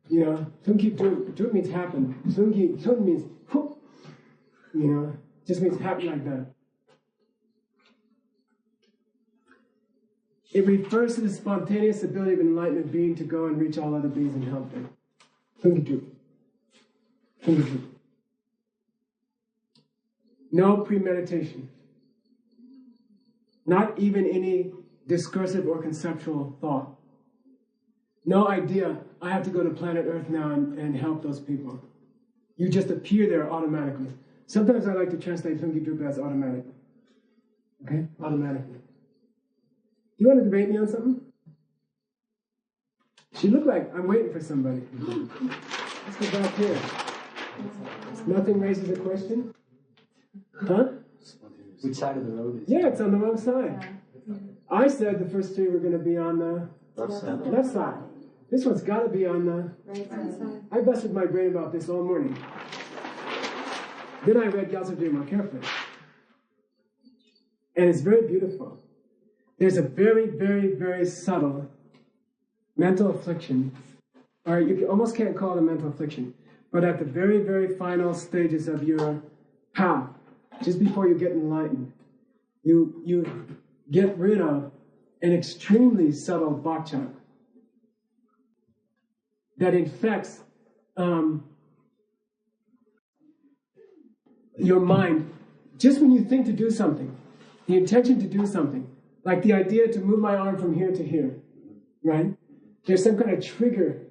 You know, hlun drup means happened. Hlun means whoop. You know, just means happen like that. It refers to the spontaneous ability of an enlightened being to go and reach all other beings and help them. Hlun drup. No premeditation. Not even any discursive or conceptual thought. No idea, I have to go to planet Earth now and help those people. You just appear there automatically. Sometimes I like to translate Shengyi drupa as automatic. Okay? Automatically. Do you want to debate me on something? She looked like I'm waiting for somebody. Let's go back here. Nothing raises a question? Huh? Which side of the road is it? Yeah, it's on the wrong side. I said the first three were going to be on the left side. This one's got to be on the Right side. I busted my brain about this all morning. Then I read Gyaltsab Je more carefully. And it's very beautiful. There's a very, very, very subtle mental affliction, or you almost can't call it a mental affliction, but at the very, very final stages of your path, just before you get enlightened, you get rid of an extremely subtle bhakchak that infects your mind. Just when you think to do something, the intention to do something, like the idea to move my arm from here to here, right? There's some kind of trigger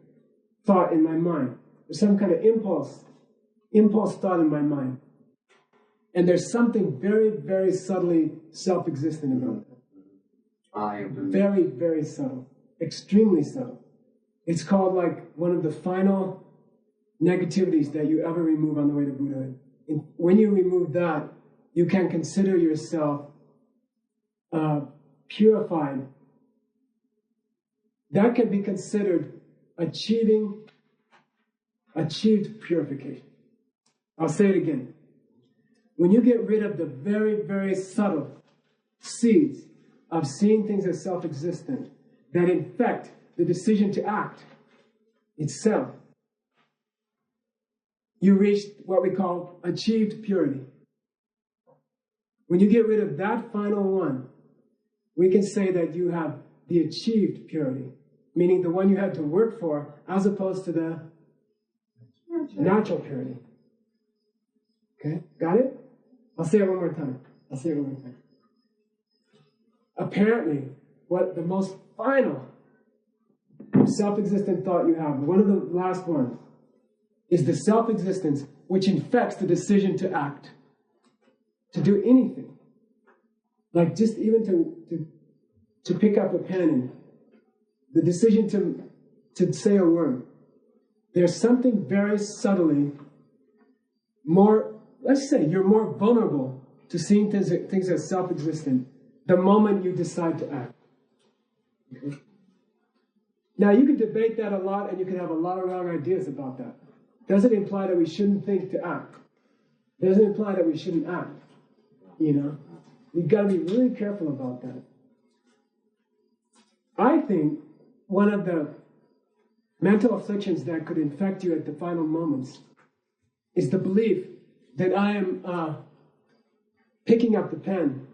thought in my mind. There's some kind of impulse thought in my mind. And there's something very, very subtly self-existent about that. Very, very subtle. Extremely subtle. It's called like one of the final negativities that you ever remove on the way to Buddhahood. And when you remove that, you can consider yourself purified. That can be considered achieved purification. I'll say it again. When you get rid of the very, very subtle seeds of seeing things as self-existent that infect the decision to act itself, you reach what we call achieved purity. When you get rid of that final one, we can say that you have the achieved purity, meaning the one you had to work for, as opposed to the natural purity. Okay, got it? I'll say it one more time. Apparently, what the most final self-existent thought you have, one of the last ones, is the self-existence which infects the decision to act, to do anything. Like just even to pick up a pen and the decision to say a word. There's something very subtly more, let's say you're more vulnerable to seeing things as self-existent the moment you decide to act. Okay? Now you can debate that a lot and you can have a lot of wrong ideas about that. Does it imply that we shouldn't think to act? doesn't imply that we shouldn't act. You know, we've got to be really careful about that. I think one of the mental afflictions that could infect you at the final moments is the belief that I am picking up the pen.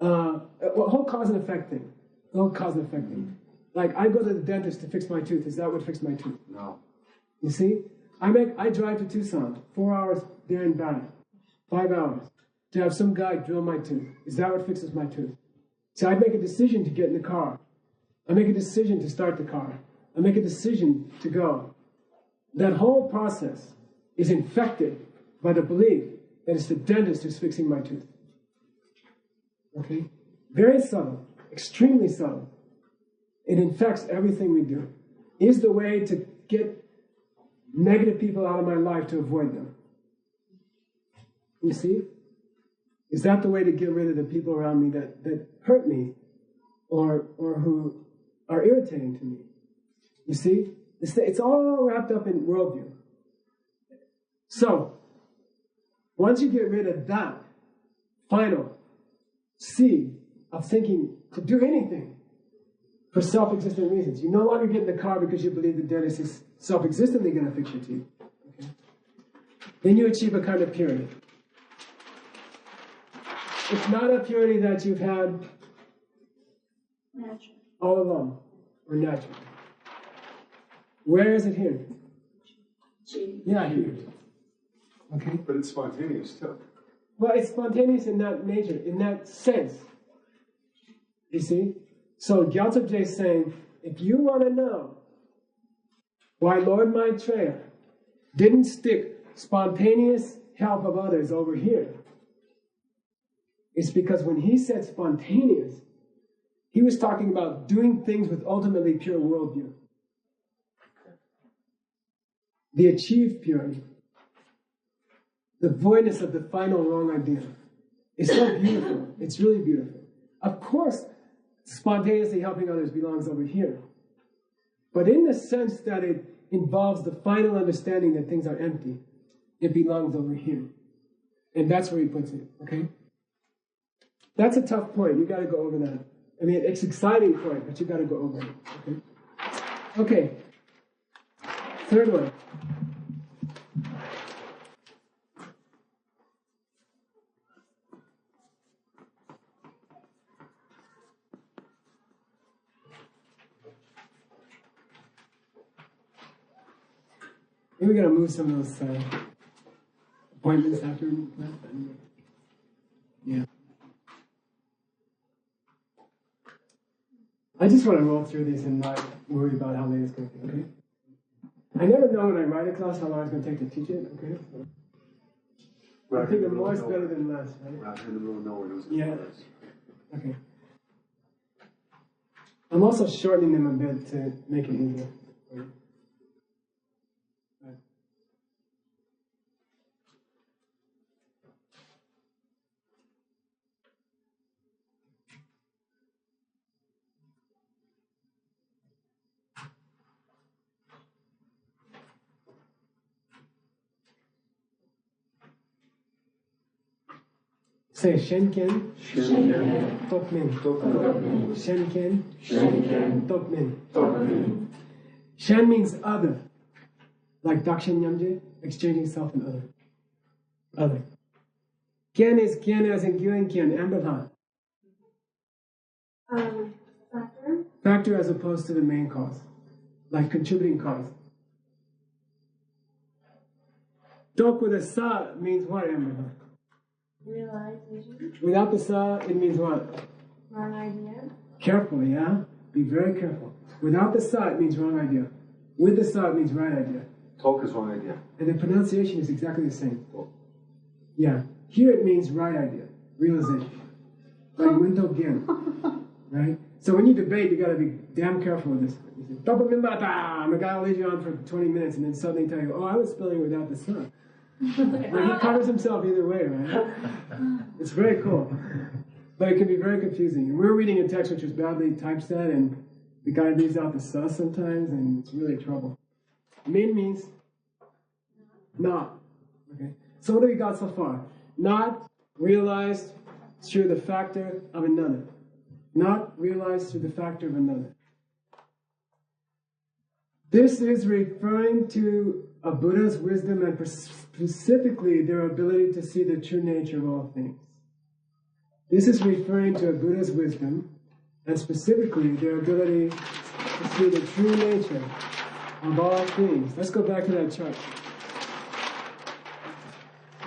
Whole cause and effect thing. The whole cause and effect thing. Like, I go to the dentist to fix my tooth. Is that what fixed my tooth? No. You see? I drive to Tucson, 4 hours there and back, 5 hours, to have some guy drill my tooth. Is that what fixes my tooth? So I make a decision to get in the car. I make a decision to start the car. I make a decision to go. That whole process is infected by the belief that it's the dentist who's fixing my tooth. Okay? Very subtle, extremely subtle. It infects everything we do. Is the way to get negative people out of my life to avoid them. You see? Is that the way to get rid of the people around me that hurt me or who are irritating to me? You see? It's all wrapped up in worldview. So, once you get rid of that final seed of thinking to do anything for self-existent reasons, you no longer get in the car because you believe the dentist is self-existently going to fix your teeth. Okay? Then you achieve a kind of purity. It's not a purity that you've had Natural. all along, or natural. Where is it here? Yeah, here. Okay? But it's spontaneous too. Well, it's spontaneous in that nature, in that sense. You see? So Gyaltsab Je is saying, if you want to know why Lord Maitreya didn't stick spontaneous help of others over here, it's because when he said spontaneous, he was talking about doing things with ultimately pure worldview. The achieved purity. The voidness of the final wrong idea. It's so beautiful. It's really beautiful. Of course, spontaneously helping others belongs over here. But in the sense that it involves the final understanding that things are empty, it belongs over here. And that's where he puts it, okay? That's a tough point. You got to go over that. I mean, it's an exciting point, but you got to go over it, okay? Okay. Third one. Maybe we're going to move some of those appointments after that. Yeah. I just want to roll through these and not worry about how late it's going to be, okay? I never know when I write a class how long it's going to take to teach it, okay? I think the more is better than less, right? Right in the middle of nowhere. Yeah. Okay. I'm also shortening them a bit to make it easier. Right? Say Shenken, Tokmin, Shenken, Tokmin. Shen means other, like Dakshin Je, exchanging self and other. Other. Kyen is Kyen as in Gyuen Kyen, Amberhan. Factor. Factor as opposed to the main cause, like contributing cause. Tok with a sa means what, Amberhan? Realization. Without the sa, it means what? Wrong idea. Careful, yeah? Be very careful. Without the sa, it means wrong idea. With the sa, it means right idea. Talk is wrong idea. And the pronunciation is exactly the same. Yeah. Here it means right idea. Realization. Like Winto Gin. Right? So when you debate, you got to be damn careful with this. You say, tokminpa, and the guy will lead you on for 20 minutes and then suddenly tell you, oh, I was spelling it without the sa. Like he covers himself either way, right? It's very cool. But it can be very confusing. And we're reading a text which is badly typeset, and the guy leaves out the sa sometimes, and it's really trouble. Min means not. Okay? So what do we got so far? Not realized through the factor of another. Not realized through the factor of another. This is referring to a Buddha's wisdom and specifically their ability to see the true nature of all things. This is referring to a Buddha's wisdom and specifically their ability to see the true nature of all things. Let's go back to that chart.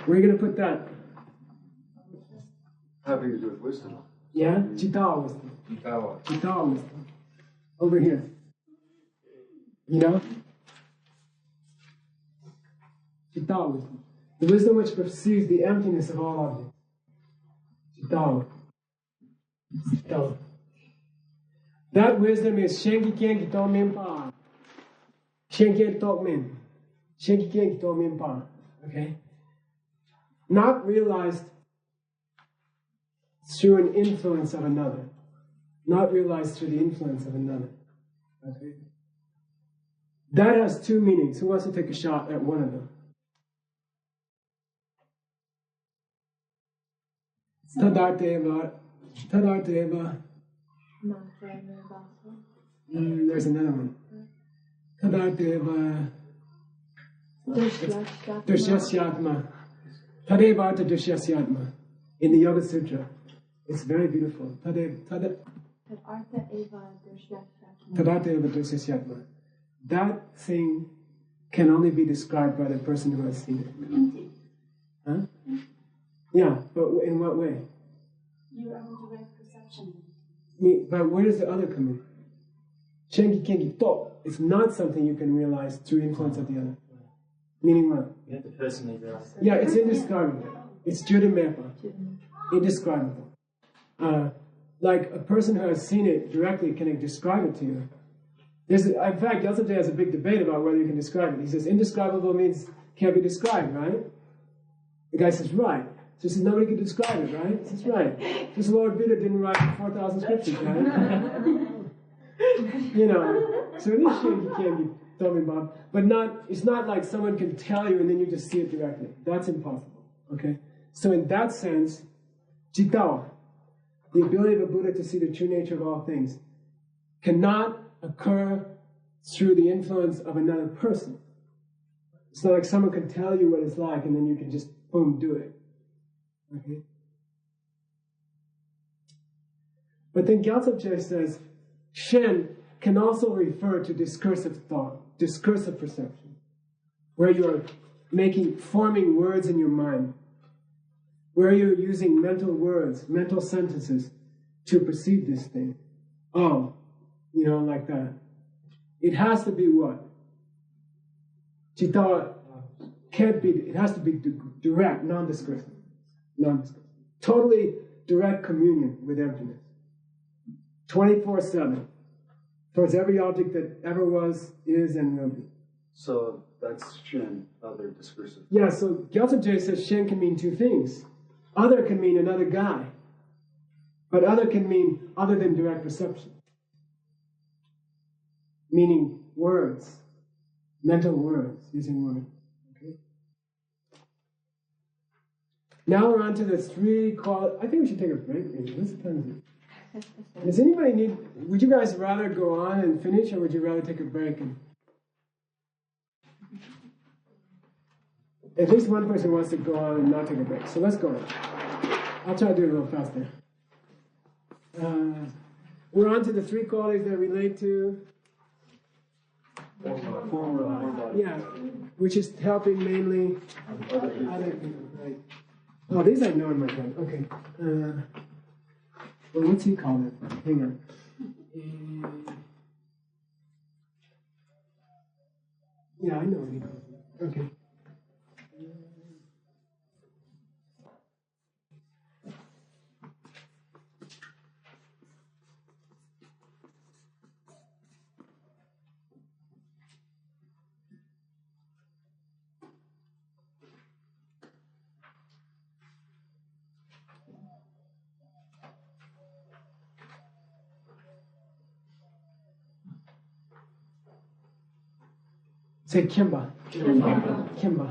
Where are you going to put that? Having to do with wisdom. Yeah? Chitta wisdom. Chitta wisdom. Over here. You know? Chitta wisdom. The wisdom which perceives the emptiness of all objects. Chitta. Chitta. That wisdom is shengyi, kyengyi, tokminpa. Shengyi, tokmin. Shengyi, kyengyi, tokminpa. Okay? Not realized through an influence of another. Not realized through the influence of another. Okay? That has two meanings. Who wants to take a shot at one of them? Tadarteva. Tadarteva. There's another one. Tadarteva. Dushasyatma. Tadevarta dushasyatma. In the Yoga Sutra. It's very beautiful. Tadarta eva dushasyatma. That thing can only be described by the person who has seen it. Huh? Yeah, but in what way? You are able to direct perception. But where does the other come in? Shengyi, kyengyi, to. It's not something you can realize through influence of the other. Meaning what? You have to personally realize that. Yeah, it's indescribable. It's tokminpa. Indescribable. Like a person who has seen it directly can describe it to you. In fact, Gyaltsab Je has a big debate about whether you can describe it. He says indescribable means can't be described, right? The guy says, right. So he says, nobody can describe it, right? He says, right. Because Lord Buddha didn't write 4,000 scriptures, right? You know, so it is shengyi, kyengyi, tokminpa, but it's not like someone can tell you and then you just see it directly. That's impossible, okay? So in that sense, chitta, the ability of a Buddha to see the true nature of all things, cannot occur through the influence of another person. It's not like someone can tell you what it's like and then you can just, boom, do it. Okay? But then Gyaltsab Je says, Shen can also refer to discursive thought, discursive perception, where you're forming words in your mind, where you're using mental words, mental sentences to perceive this thing. Oh, you know, like that. It has to be what? Chitta can't be, it has to be direct, non-discursive. Non-discursive. Totally direct communion with emptiness. 24/7. Towards every object that ever was, is, and will be. So that's Shen, other discursive. Yeah, so Gyaltsab Je says Shen can mean two things. Other can mean another guy. But other can mean other than direct perception. Meaning words. Mental words, using words. Okay? Now we're on to the three I think we should take a break maybe. What's the time is it? Does anybody would you guys rather go on and finish or would you rather take a break? At least one person wants to go on and not take a break. So let's go on. I'll try to do it a little faster. We're on to the three qualities that relate to yeah, which is helping mainly other people, right? Oh, these I know in my head. Okay. Well, what's he called it? Hang on. Yeah, I know what he calls it. Okay. Say kyengyi. Kyengyi.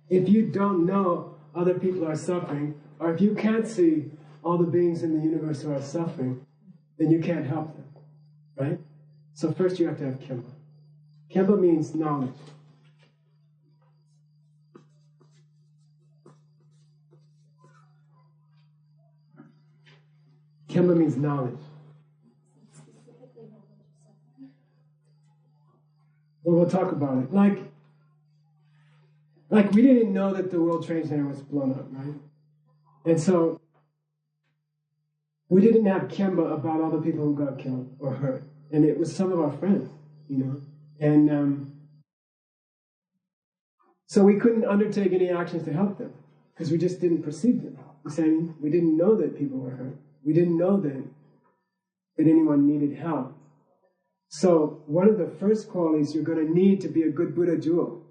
if you don't know other people are suffering, or if you can't see all the beings in the universe who are suffering, then you can't help them, right? So first you have to have kyengyi. Kyengyi means knowledge. Kyengyi means knowledge. Well, we'll talk about it. Like we didn't know that the World Trade Center was blown up, right? And so we didn't have kyengyi about all the people who got killed or hurt. And it was some of our friends, you know. And so we couldn't undertake any actions to help them because we just didn't perceive them. You see what I mean? We didn't know that people were hurt. We didn't know that anyone needed help. So one of the first qualities you're going to need to be a good Buddha jewel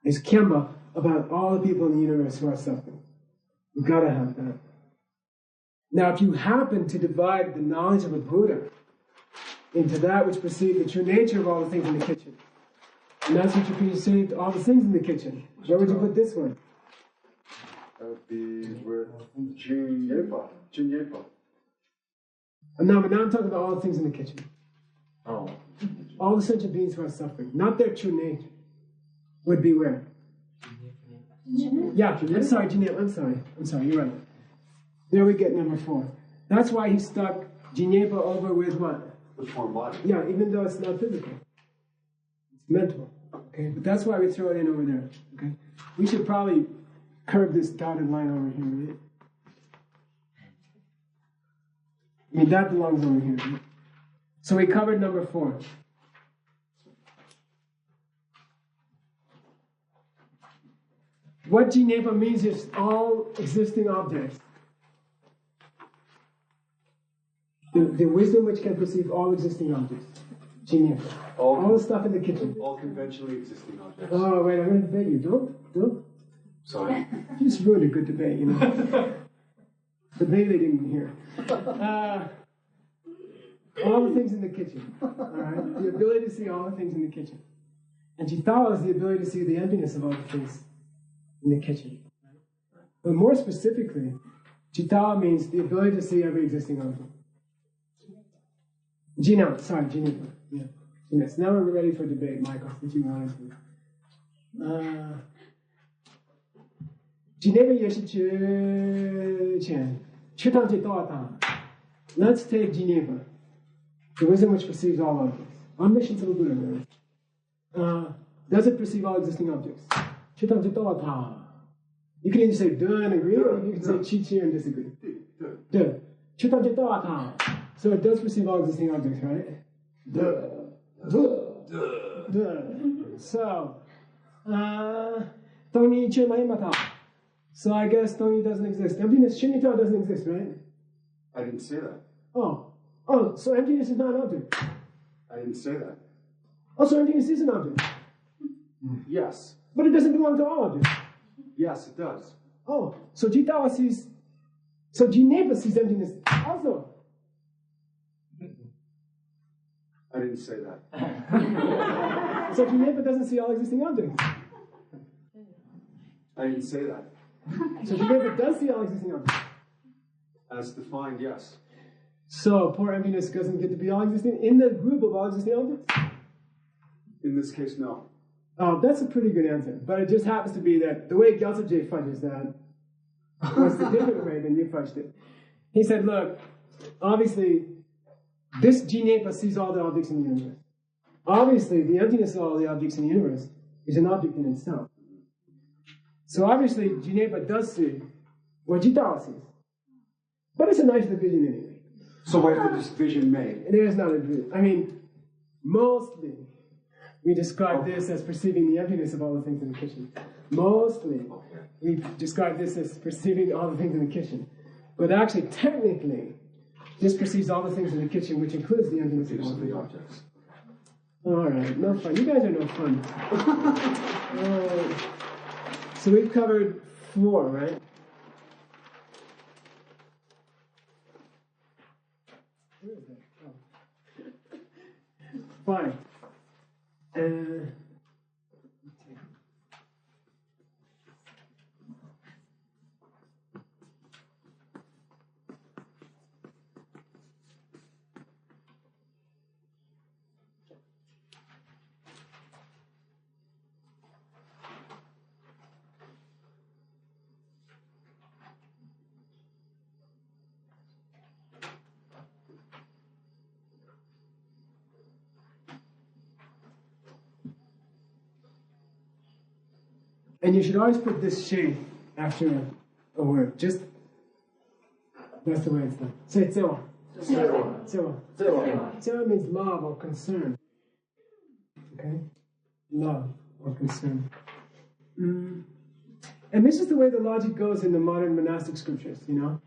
is kyengyi about all the people in the universe who are suffering. You've got to have that. Now, if you happen to divide the knowledge of a Buddha into that which perceives the true nature of all the things in the kitchen, and that's what you perceived all the things in the kitchen, where would you put this one? That would be with Kyengyi. No, but now I'm talking about all the things in the kitchen. Oh. All the sentient beings who are suffering, not their true nature, would be where? Yeah, I'm sorry, Jinnyeba, I'm sorry, you're right. There we get number 4. That's why he stuck Jinnyeba over with what? The form body. Yeah, even though it's not physical. It's mental. Okay? But that's why we throw it in over there. Okay? We should probably curve this dotted line over here, right? I mean, that belongs over here. Right? So we covered number 4. What Jinnyeba means is all existing objects. The wisdom which can perceive all existing objects. Jinnyeba. All the stuff in the kitchen. All conventionally existing objects. Oh, wait, I'm going to debate you. Don't. Sorry. You just ruined a good debate, you know. Debate they didn't hear. All the things in the kitchen. Alright? The ability to see all the things in the kitchen. And Jitala is the ability to see the emptiness of all the things in the kitchen. But more specifically, Jitala means the ability to see every existing object. Jinnyeba. Yeah. Yes. Now we're ready for debate, Michael, if you wanted to. Jinnyeba yeshi chen. Chitang jitala. Let's take Jinnyeba, the wisdom which perceives all objects. Omniscience of a Buddha. Does it perceive all existing objects? Chitang jitala. You can either say duh and agree, or you can say chi and disagree. Duh. Chitang jitala. So it does perceive all existing objects, right? Duh. So, Tony Chimayamata. So I guess Tony doesn't exist. Emptiness, Shinito doesn't exist, right? I didn't say that. Oh, so emptiness is not an object. I didn't say that. Oh, so emptiness is an object. Yes. But it doesn't belong to all objects. Yes, it does. Oh, so Jitawa sees, so Jinnyeba sees emptiness also. I didn't say that. So Jinnyeba doesn't see all existing objects. I didn't say that. So Jinnyeba does see all existing objects. As defined, yes. So poor emptiness doesn't get to be all existing in the group of all existing objects? In this case, no. Oh, that's a pretty good answer. But it just happens to be that the way Gyaltsab Je fudges that was the different way than you fudged it. He said, look, obviously, this Jinnyeba sees all the objects in the universe. Obviously, the emptiness of all the objects in the universe is an object in itself. So obviously, Jinnyeba does see what Jitala sees. But it's a nice division anyway. So why is this vision made? There is not a division. I mean, mostly, we describe this as perceiving the emptiness of all the things in the kitchen. Mostly, we describe this as perceiving all the things in the kitchen. But actually, technically, this perceives all the things in the kitchen, which includes the emptiness of all the objects. All right, no fun. You guys are no fun. So we've covered 4, right? Where is that? Oh. 5. And you should always put this she after a word. Just, that's the way it's done. Say tsewa. Tsewa. Tsewa means love or concern. Okay? Love or concern. And this is the way the logic goes in the modern monastic scriptures, you know?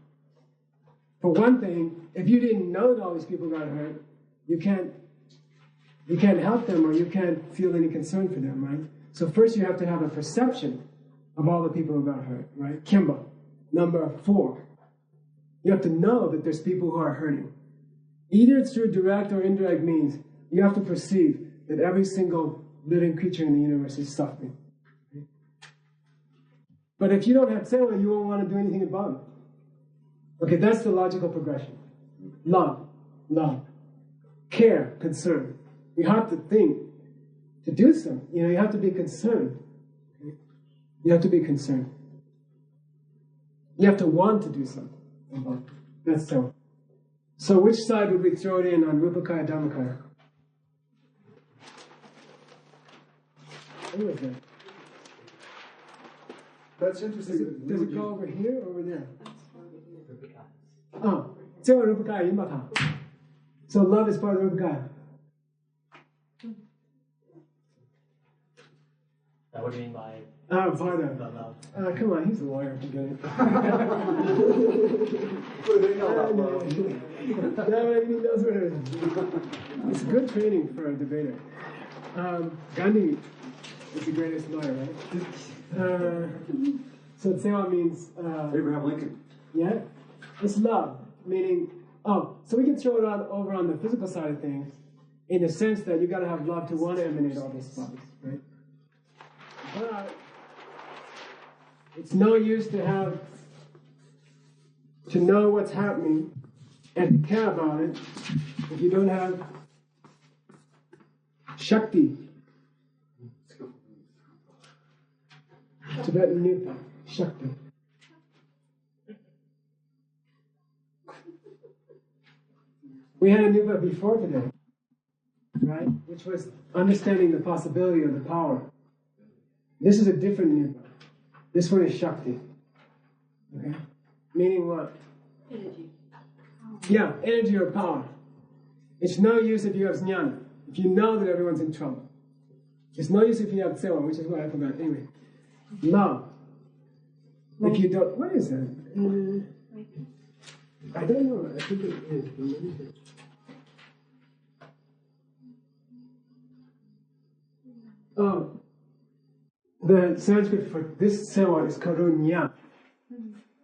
For one thing, if you didn't know that all these people got hurt, you can't help them, or you can't feel any concern for them, right? So first you have to have a perception of all the people who got hurt, right? Kyengyi, number 4. You have to know that there's people who are hurting. Either through direct or indirect means, you have to perceive that every single living creature in the universe is suffering. But if you don't have tsewa, you won't want to do anything about it. Okay, that's the logical progression. Love. Care, concern. You have to think to do something. You know, you have to be concerned. Okay? You have to be concerned. You have to want to do something about it. That's tsewa. So which side would we throw it in on Rupakaya, Dhammakaya? Who is that? That's interesting. Does it go over here or over there? Oh, tsewa Rupakaya Yimata. So love is part of Rupakaya. That would mean by Part of. love. Come on, he's a lawyer. Forget it. No, he knows what it is. It's good training for a debater. Gandhi is the greatest lawyer, right? So tsewa means... Abraham Lincoln. Yeah? It's love, meaning... Oh, so we can throw it over on the physical side of things, in the sense that you got to have love to want to emanate all these bodies, right? But it's no use to know what's happening and to care about it if you don't have shakti. Tibetan nupa, shakti. We had a nupa before today, right? Which was understanding the possibility of the power. This is a different nupa. This one is shakti. Okay? Meaning what? Energy. Yeah, energy or power. It's no use if you have jnana, if you know that everyone's in trouble. It's no use if you have tsewa, which is what I forgot. Anyway, love. If you don't, what is that? I don't know. I think it is. Oh, the Sanskrit for this tsewa is karunya,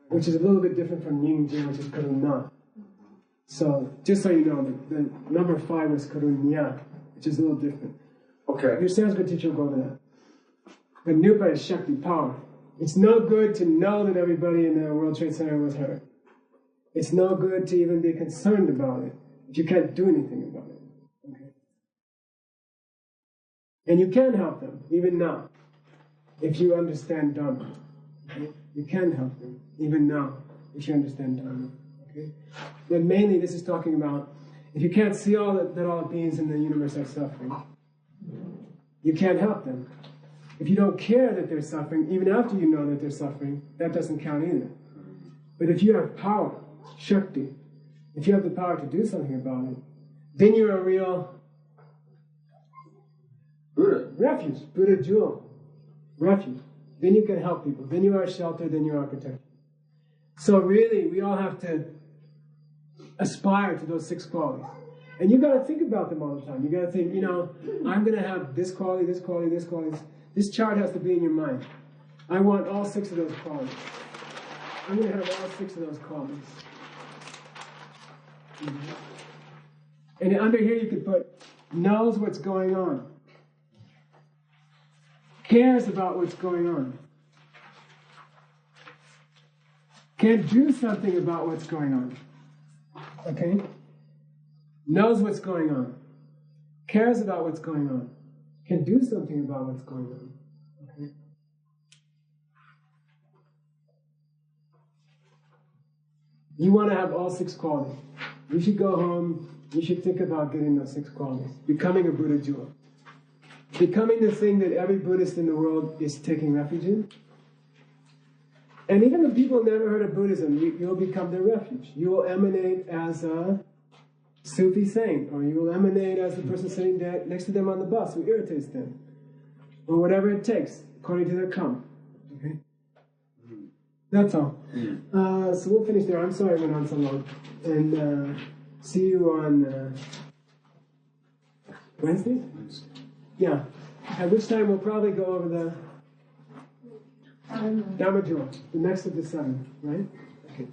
which is a little bit different from nyingji, which is karuna. So, just so you know, the number 5 is karunya, which is a little different. Okay. Your Sanskrit teacher will go over that. But nupa is shakti, power. It's no good to know that everybody in the World Trade Center was hurt. It's no good to even be concerned about it if you can't do anything about it. Okay? And you can help them, even now, if you understand Dhamma. Okay? You can help them, even now, if you understand Dhamma. Okay? But mainly this is talking about, if you can't see that all the beings in the universe are suffering, you can't help them. If you don't care that they're suffering, even after you know that they're suffering, that doesn't count either. But if you have power, shakti, if you have the power to do something about it, then you're a real Buddha. refuge, Buddha jewel, refuge. Then you can help people. Then you are shelter, then you are protection. So really, we all have to aspire to those 6 qualities. And you got to think about them all the time. You got to think, you know, I'm going to have this quality, this quality, this quality. This chart has to be in your mind. I want all 6 of those qualities. I'm going to have all 6 of those qualities. And under here you could put, knows what's going on. Cares about what's going on. Can do something about what's going on. Okay? Knows what's going on. Cares about what's going on. Can do something about what's going on. Okay? You want to have all 6 qualities. You should go home, you should think about getting those 6 qualities. Becoming a Buddha jewel. becoming the thing that every Buddhist in the world is taking refuge in. And even the people who never heard of Buddhism, you'll become their refuge. You will emanate as a Sufi saint, or you will emanate as the person sitting next to them on the bus who irritates them, or whatever it takes, according to their karma. Okay? That's all. So we'll finish there. I'm sorry I went on so long. And see you on Wednesday? Yeah. At which time we'll probably go over the Dhamma Jewel, the next of the 7, right? Okay.